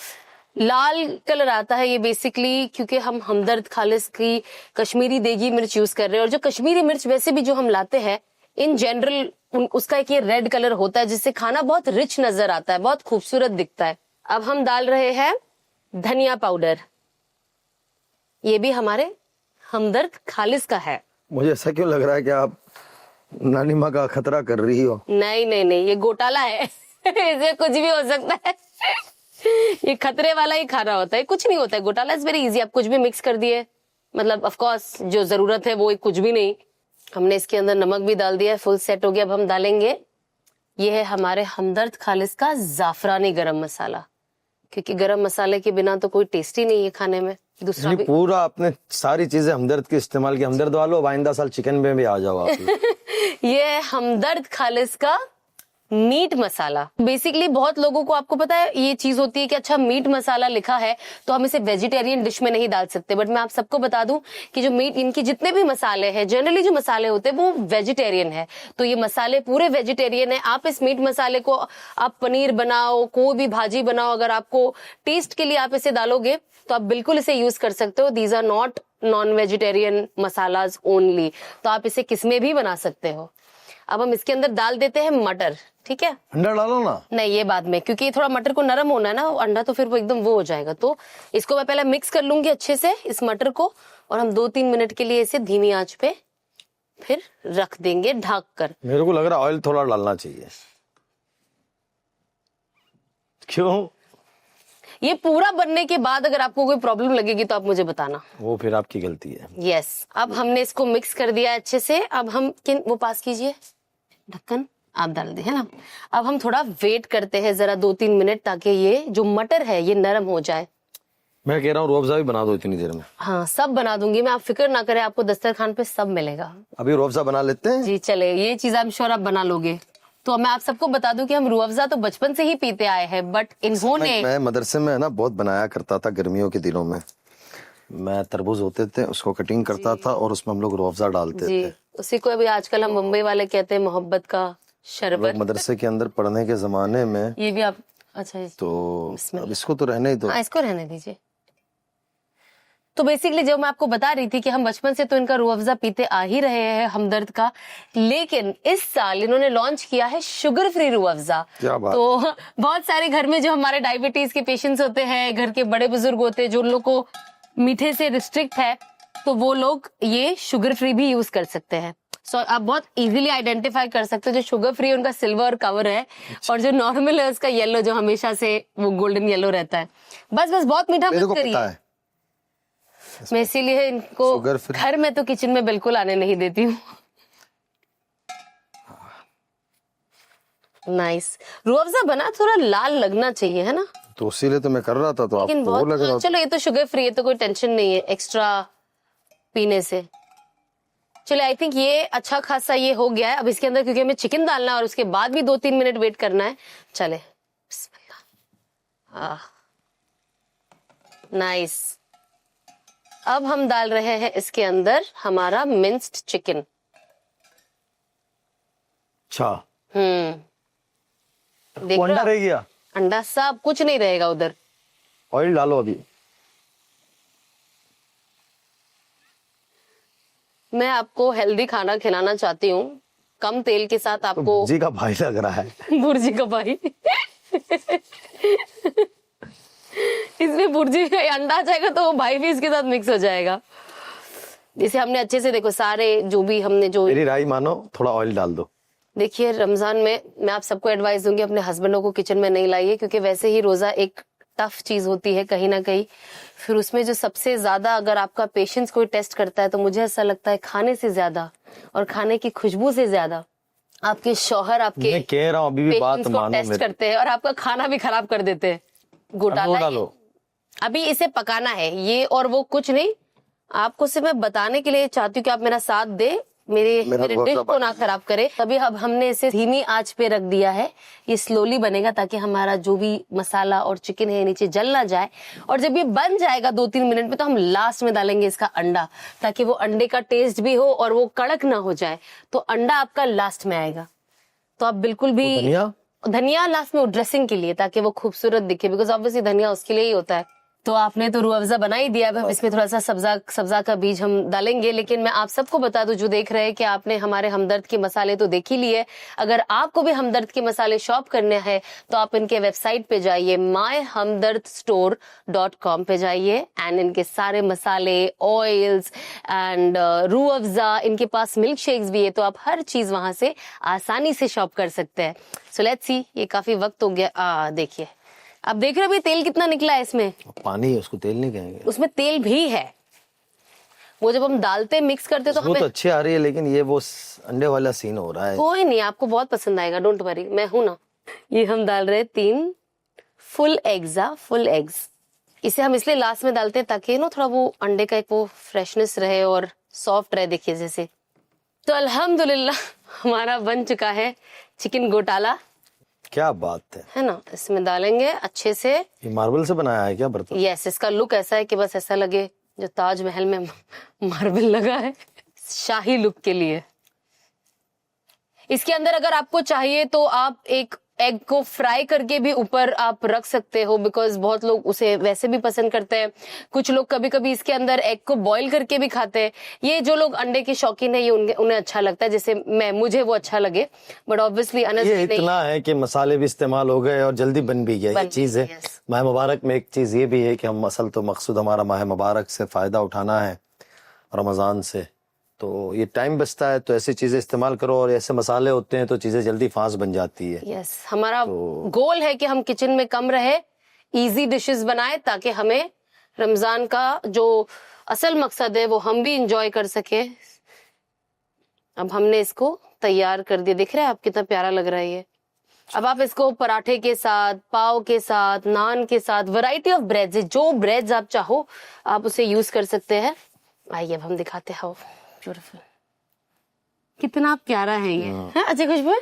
S1: लाल कलर आता है ये बेसिकली क्योंकि हम हमदर्द खालिस की कश्मीरी देगी मिर्च यूज कर रहे हैं, और जो कश्मीरी मिर्च वैसे भी जो हम लाते हैं इन जनरल उसका एक ये रेड कलर होता है जिससे खाना बहुत रिच नजर आता है, बहुत खूबसूरत दिखता है। अब हम डाल रहे हैं धनिया पाउडर, ये भी हमारे हमदर्द खालिस का है।
S2: मुझे ऐसा क्यों लग रहा है कि आप नानी माँ का खतरा कर रही हो?
S1: नहीं नहीं नहीं, ये घोटाला है इसे कुछ भी हो सकता है ये खतरे वाला ही खाना होता है, कुछ नहीं होता है। घोटाला इज वेरी इजी, आप कुछ भी मिक्स कर दिए, मतलब ऑफ कोर्स जो जरूरत है वो कुछ भी नहीं। हमने इसके अंदर नमक भी डाल दिया है, फुल सेट हो गया। अब हम डालेंगे, ये है हमारे हमदर्द खालिस का जाफरानी गरम मसाला, क्योंकि गरम मसाले के बिना तो कोई टेस्ट ही नहीं है खाने में। दूसरा भी
S2: पूरा आपने सारी चीजें हमदर्द की इस्तेमाल की। हमदर्द वालों आइंदा साल चिकन में भी आ जाओ आप।
S1: ये है हमदर्द खालिस का मीट मसाला। बेसिकली बहुत लोगों को, आपको पता है ये चीज होती है कि अच्छा मीट मसाला लिखा है तो हम इसे वेजिटेरियन डिश में नहीं डाल सकते, बट मैं आप सबको बता दूं कि जो मीट, इनके जितने भी मसाले हैं, जनरली जो मसाले होते हैं वो वेजिटेरियन है, तो ये मसाले पूरे वेजिटेरियन है। आप इस मीट मसाले को आप पनीर बनाओ, कोई भी भाजी बनाओ, अगर आपको टेस्ट के लिए आप इसे डालोगे तो आप बिल्कुल इसे यूज कर सकते हो। These are not non vegetarian masalas only, तो आप इसे किस में भी बना सकते हो। अब हम इसके अंदर डाल देते हैं मटर, ठीक है?
S2: अंडा डालो ना।
S1: नहीं, ये बाद में, क्योंकि थोड़ा मटर को नरम होना है ना, अंडा तो फिर वो एकदम वो हो जाएगा। तो इसको मैं पहले मिक्स कर लूंगी अच्छे से इस मटर को, और हम 2-3 मिनट के लिए इसे धीमी आंच पे फिर रख देंगे ढक कर।
S2: मेरे को लग रहा है ऑयल थोड़ा डालना चाहिए। क्यों?
S1: ये पूरा बनने के बाद अगर आपको कोई प्रॉब्लम लगेगी तो आप मुझे बताना,
S2: वो फिर आपकी गलती है।
S1: यस। अब हमने इसको मिक्स कर दिया अच्छे से। अब हम वो पास कीजिए ढक्कन, आप डाल दे, है ना? अब हम थोड़ा वेट करते हैं जरा 2-3 मिनट, ताकि ये जो मटर है ये नरम हो जाए।
S2: मैं कह रहा हूँ रूह अफ़ज़ा भी बना दो इतनी देर में।
S1: हाँ, सब बना दूंगी मैं, आप फिक्र ना करें, आपको दस्तरखान पे सब मिलेगा।
S2: अभी रूह अफ़ज़ा बना लेते हैं।
S1: जी चले, ये चीज आई एम श्योर आप बना लोगे। तो मैं आप सबको बता दूं कि हम रूह अफ़ज़ा तो बचपन से ही पीते आए हैं, बट इन्होंने,
S2: मैं मदरसे में ना बहुत बनाया करता था गर्मियों के दिनों में। मैं तरबूज होते थे उसको कटिंग करता था और उसमें हम लोग रूह अफ़ज़ा डालते
S1: जी
S2: थे।
S1: उसी को अभी आजकल हम मुंबई वाले कहते हैं मोहब्बत का शरबत।
S2: मदरसे के अंदर पढ़ने के जमाने में
S1: ये भी आप, अच्छा
S2: तो अब इसको तो रहने ही दो।
S1: हाँ, इसको रहने दीजिए। तो बेसिकली जो मैं आपको बता रही थी कि हम बचपन से तो इनका रूह अफ़ज़ा पीते आ ही रहे हैं हमदर्द का, लेकिन इस साल इन्होंने लॉन्च किया है शुगर फ्री रूह अफ़ज़ा।
S2: क्या बात।
S1: तो बहुत सारे घर में जो हमारे डायबिटीज के पेशेंट्स होते हैं, घर के बड़े बुजुर्ग होते हैं, जो लोग को मीठे से रिस्ट्रिक्ट है, तो वो लोग ये शुगर फ्री भी यूज कर सकते हैं। सो आप बहुत इजीली आइडेंटिफाई कर सकते हो, जो शुगर फ्री उनका सिल्वर कवर है और जो नॉर्मल है उसका येलो, जो हमेशा से वो गोल्डन येलो रहता है। बस बहुत मीठा मत करिए। मैं इसीलिए इनको घर में तो किचन में बिल्कुल आने नहीं देती हूँ। नाइस। रूह अफ़ज़ा बना थोड़ा लाल लगना चाहिए, है ना?
S2: तो इसीलिए तो मैं कर रहा था, तो
S1: लेकिन
S2: आपको वो लग रहा।
S1: चलो, ये तो शुगर फ्री है तो कोई टेंशन नहीं है एक्स्ट्रा पीने से। चलो, आई थिंक ये अच्छा खासा ये हो गया है। अब इसके अंदर क्योंकि हमें चिकन डालना है और उसके बाद भी 2-3 मिनट वेट करना है। चले, बिस्मिल्लाह। नाइस। अब हम डाल रहे हैं इसके अंदर हमारा मिंस्ड चिकन।
S2: अच्छा,
S1: देख
S2: अंडा
S1: रहे
S2: रह गया?
S1: अंडा सब कुछ नहीं रहेगा उधर।
S2: ऑयल डालो अभी।
S1: मैं आपको हेल्दी खाना खिलाना चाहती हूँ, कम तेल के साथ आपको।
S2: भुर्जी का भाई लग रहा है।
S1: भुर्जी का भाई इसमें भुर्जी अंडा आ जाएगा तो वो भाई भी इसके साथ मिक्स हो जाएगा। इसे हमने अच्छे से, देखो सारे जो भी हमने जो,
S2: मेरी राय मानो, थोड़ा ऑयल डाल दो।
S1: देखिए रमजान में मैं आप सबको एडवाइस दूंगी अपने हस्बैंडों को किचन में नहीं लाइए, क्योंकि वैसे ही रोजा एक टफ चीज होती है कहीं ना कहीं। फिर उसमें जो सबसे ज्यादा अगर आपका पेशेंस कोई टेस्ट करता है तो मुझे ऐसा लगता है खाने से ज्यादा और खाने की खुशबू से ज्यादा आपके शौहर आपके
S2: मैं कह रहा हूँ अभी भी बात
S1: पेशेंस को
S2: मानो
S1: टेस्ट
S2: मेरी।
S1: करते हैं और आपका खाना भी खराब कर देते हैं। घोटाला है।
S2: डालो।
S1: अभी इसे पकाना है ये, और वो कुछ नहीं, आपको सिर्फ मैं बताने के लिए चाहती हूँ कि आप मेरा साथ दे, मेरे डिश को ना खराब करे। तभी अब हमने इसे धीमी आंच पे रख दिया है, ये स्लोली बनेगा ताकि हमारा जो भी मसाला और चिकन है नीचे जल ना जाए। और जब ये बन जाएगा 2-3 मिनट में तो हम लास्ट में डालेंगे इसका अंडा, ताकि वो अंडे का टेस्ट भी हो और वो कड़क ना हो जाए। तो अंडा आपका लास्ट में आएगा। तो आप बिल्कुल भी धनिया लास्ट में ड्रेसिंग के लिए, ताकि वो खूबसूरत दिखे, बिकॉज ऑब्वियसली धनिया उसके लिए ही होता है। तो आपने तो रूह अफ़ज़ा बना ही दिया, अब हम इसमें थोड़ा सा सब्जा का बीज हम डालेंगे। लेकिन मैं आप सबको बता दूं जो देख रहे हैं कि आपने हमारे हमदर्द के मसाले तो देख ही लिए। अगर आपको भी हमदर्द के मसाले शॉप करने हैं तो आप इनके वेबसाइट पे जाइए, myhamdardstore.com पे जाइए, एंड इनके सारे मसाले, ऑयल्स एंड रूह अफ़ज़ा, इनके पास मिल्क शेक्स भी है, तो आप हर चीज वहां से आसानी से शॉप कर सकते हैं। सो लेट्स सी, ये काफी वक्त हो गया। देखिए, अब देख रहे हो भी तेल कितना निकला है इसमें,
S2: पानी है, उसको तेल नहीं कहेंगे,
S1: उसमें तेल भी है। वो जब हम डालते मिक्स करते तो
S2: वो
S1: हमें
S2: तो अच्छी आ रही है, लेकिन ये वो अंडे वाला सीन हो रहा है।
S1: कोई नहीं, आपको बहुत पसंद आएगा, डोंट वरी, मैं हूं ना। ये हम डाल रहे हैं 3 फुल एग्स। इसे हम इसलिए लास्ट में डालते हैं ताकि ना थोड़ा वो अंडे का एक वो फ्रेशनेस रहे और सॉफ्ट रहे, देखिए जैसे। तो अल्हम्दुलिल्लाह हमारा बन चुका है चिकन गोटाला,
S2: क्या बात है
S1: ना। इसमें डालेंगे अच्छे से।
S2: ये मार्बल से बनाया है क्या बर्तन?
S1: यस, इसका लुक ऐसा है कि बस ऐसा लगे जो ताजमहल में मार्बल लगा है, शाही लुक के लिए। इसके अंदर अगर आपको चाहिए तो आप एक एग को फ्राई करके भी ऊपर आप रख सकते हो, बिकॉज बहुत लोग उसे वैसे भी पसंद करते हैं। कुछ लोग कभी कभी इसके अंदर एग को बॉईल करके भी खाते हैं। ये जो लोग अंडे के शौकीन है, ये उन्हें अच्छा लगता है, जैसे मुझे वो अच्छा लगे। बट ऑब्वियसली
S2: ये इतना है कि मसाले भी इस्तेमाल हो गए और जल्दी बन भी गया, ये चीज है। माह मुबारक में एक चीज ये भी है कि हम असल तो मकसूद हमारा माह मुबारक से फायदा उठाना है, रमजान से, तो ये टाइम बचता है, तो ऐसी चीजें इस्तेमाल करो, और ऐसे मसाले होते हैं तो चीजें जल्दी फांस बन जाती है।
S1: यस, हमारा गोल है कि हम किचन में कम रहे, इजी डिशेस बनाए, ताकि हमें रमजान का जो असल मकसद है वो हम भी इंजॉय कर सके। अब हमने इसको तैयार कर दिया, देख रहे हैं आप कितना प्यारा लग रहा है ये। अब आप इसको पराठे के साथ, पाव के साथ, नान के साथ, वैरायटी ऑफ ब्रेड्स है, जो ब्रेड्स आप चाहो आप उसे यूज कर सकते हैं। आइए अब हम दिखाते हैं। ब्यूटीफुल, कितना प्यारा है ये, है अच्छी खुशबू है।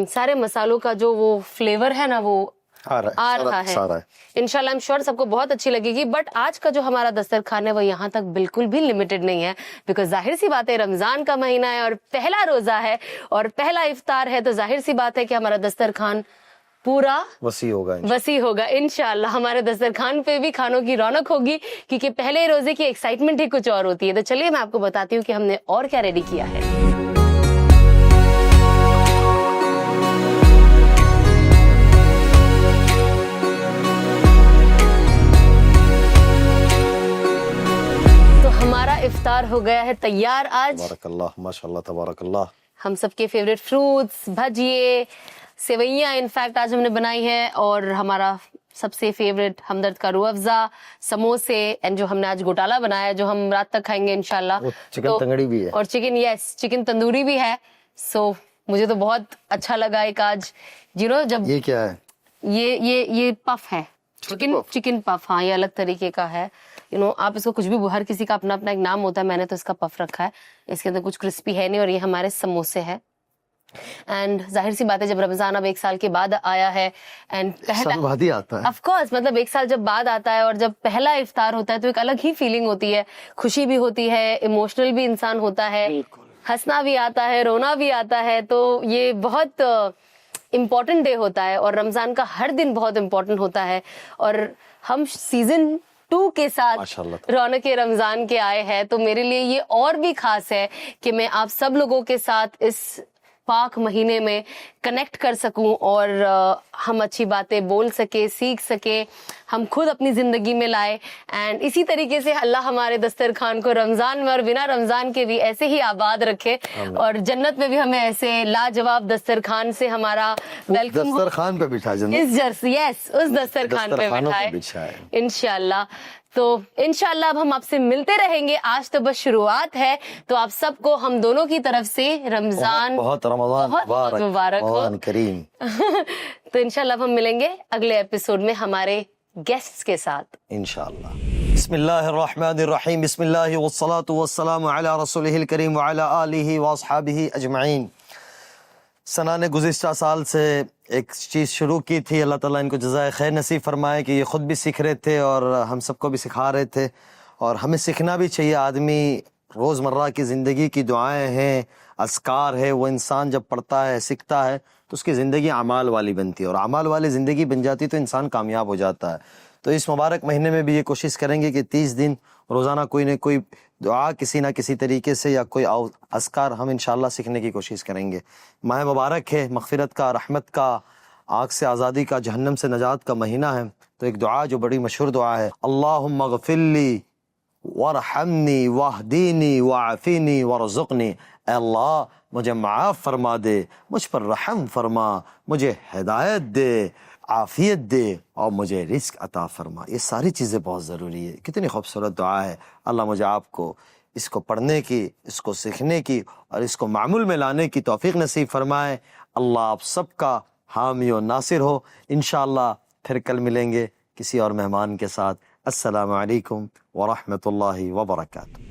S1: सारे मसालों का जो वो फ्लेवर है ना, वो आ रहा है। इंशाल्लाह आई एम श्योर सबको बहुत अच्छी लगेगी। बट आज का जो हमारा दस्तरखान है वो यहाँ तक बिल्कुल भी लिमिटेड नहीं है, बिकॉज जाहिर सी बात है रमजान का महीना है और पहला रोजा है और पहला इफ्तार है, तो जाहिर सी बात है कि हमारा दस्तरखान पूरा वसी होगा इंशाल्लाह। हमारे दस्तरखान पे भी खानों की रौनक होगी, क्योंकि पहले रोजे की एक्साइटमेंट ही कुछ और होती है। तो चलिए मैं आपको बताती हूँ कि हमने और क्या रेडी किया है। तो हमारा इफ्तार हो गया है तैयार आज।
S2: तबारकल्लाह, माशाल्लाह तबारकल्लाह। हम
S1: सबके फेवरेट फ्रूट्स, भजिए, सेवैयाँ इनफैक्ट आज हमने बनाई है, और हमारा सबसे फेवरेट हमदर्द का रूह अफ़ज़ा, समोसे, एंड जो हमने आज गोटाला बनाया है जो हम रात तक खाएंगे इंशाल्लाह।
S2: चिकन तंगड़ी भी है
S1: और चिकन तंदूरी भी है। सो मुझे तो बहुत अच्छा लगा एक आज, जब
S2: ये क्या है?
S1: ये पफ है, चिकन पफ। हाँ, ये अलग तरीके का है। आप इसको कुछ भी, हर किसी का अपना अपना एक नाम होता है, मैंने तो इसका पफ रखा है। इसके अंदर कुछ क्रिस्पी है नहीं, और ये हमारे समोसे है। एंड जाहिर सी बात है जब रमजान अब 1 साल के बाद आया है, एंड
S2: साल बाद ही आता है,
S1: ऑफ कोर्स, मतलब 1 साल जब बाद आता है और जब पहला इफ्तार होता है तो एक अलग ही फीलिंग होती है, खुशी भी होती है, इमोशनल भी इंसान होता है, हंसना भी आता है, रोना भी आता है। तो ये बहुत इम्पोर्टेंट डे होता है, और रमजान का हर दिन बहुत इम्पोर्टेंट होता है। और हम सीजन 2 के साथ रौनक रमजान के आए हैं, तो मेरे लिए ये और भी खास है कि मैं आप सब लोगों के साथ इस पाक महीने में कनेक्ट कर सकूं, और हम अच्छी बातें बोल सके, सीख सके, हम खुद अपनी जिंदगी में लाए। एंड इसी तरीके से अल्लाह हमारे दस्तरखान को रमजान में और बिना रमजान के भी ऐसे ही आबाद रखे, और जन्नत में भी हमें ऐसे लाजवाब दस्तरखान से हमारा वेलकम
S2: दस्तरखान पे बिठा
S1: उस दस्तरखान पे बिठाए इंशाल्लाह। तो इंशाल्लाह अब हम आपसे मिलते रहेंगे। आज तो बस शुरुआत है, तो आप सबको हम दोनों की तरफ से रमजान
S2: बहुत मुबारक हो करीम।
S1: तो इंशाल्लाह हम मिलेंगे अगले एपिसोड में हमारे गेस्ट्स के साथ इंशाल्लाह।
S2: बिस्मिल्लाहिर्रहमानिर्रहीम, बिस्मिल्लाहि वस्सलातु वस्सलामु अला रसूलिहिल करीम व अला आलिहि व अस्हाबिहि अजमईन। सना ने गुज़िश्ता साल से एक चीज़ शुरू की थी, अल्लाह ताला इनको जज़ाए खैर नसीब फरमाए, कि ये ख़ुद भी सीख रहे थे और हम सबको भी सिखा रहे थे, और हमें सीखना भी चाहिए। आदमी روزمرہ کی زندگی کی دعائیں ہیں، اذکار ہے، وہ انسان جب پڑھتا ہے سیکھتا ہے تو اس کی زندگی اعمال والی بنتی ہے، اور اعمال والی زندگی بن جاتی تو انسان کامیاب ہو جاتا ہے۔ تو اس مبارک مہینے میں بھی یہ کوشش کریں گے کہ 30 دن روزانہ کوئی نہ کوئی دعا کسی نہ کسی طریقے سے یا کوئی اذکار ہم انشاءاللہ سیکھنے کی کوشش کریں گے۔ ماہ مبارک ہے، مغفرت کا، رحمت کا، آگ سے آزادی کا، جہنم سے نجات کا مہینہ ہے، تو ایک دعا جو بڑی مشہور دعا ہے، اللہم اغفر لی وارحمنی واہدینی وعافینی وارزقنی، اے اللہ مجھے معاف فرما دے، مجھ پر رحم فرما، مجھے ہدایت دے، عافیت دے اور مجھے رزق عطا فرما۔ یہ ساری چیزیں بہت ضروری ہے۔ کتنی خوبصورت دعا ہے۔ اللہ مجھے آپ کو اس کو پڑھنے کی، اس کو سیکھنے کی اور اس کو معمول میں لانے کی توفیق نصیب فرمائے۔ اللہ آپ سب کا حامی و ناصر ہو۔ انشاءاللہ پھر کل ملیں گے کسی اور مہمان کے ساتھ۔ السلام علیکم ورحمۃ اللہ وبرکاتہ۔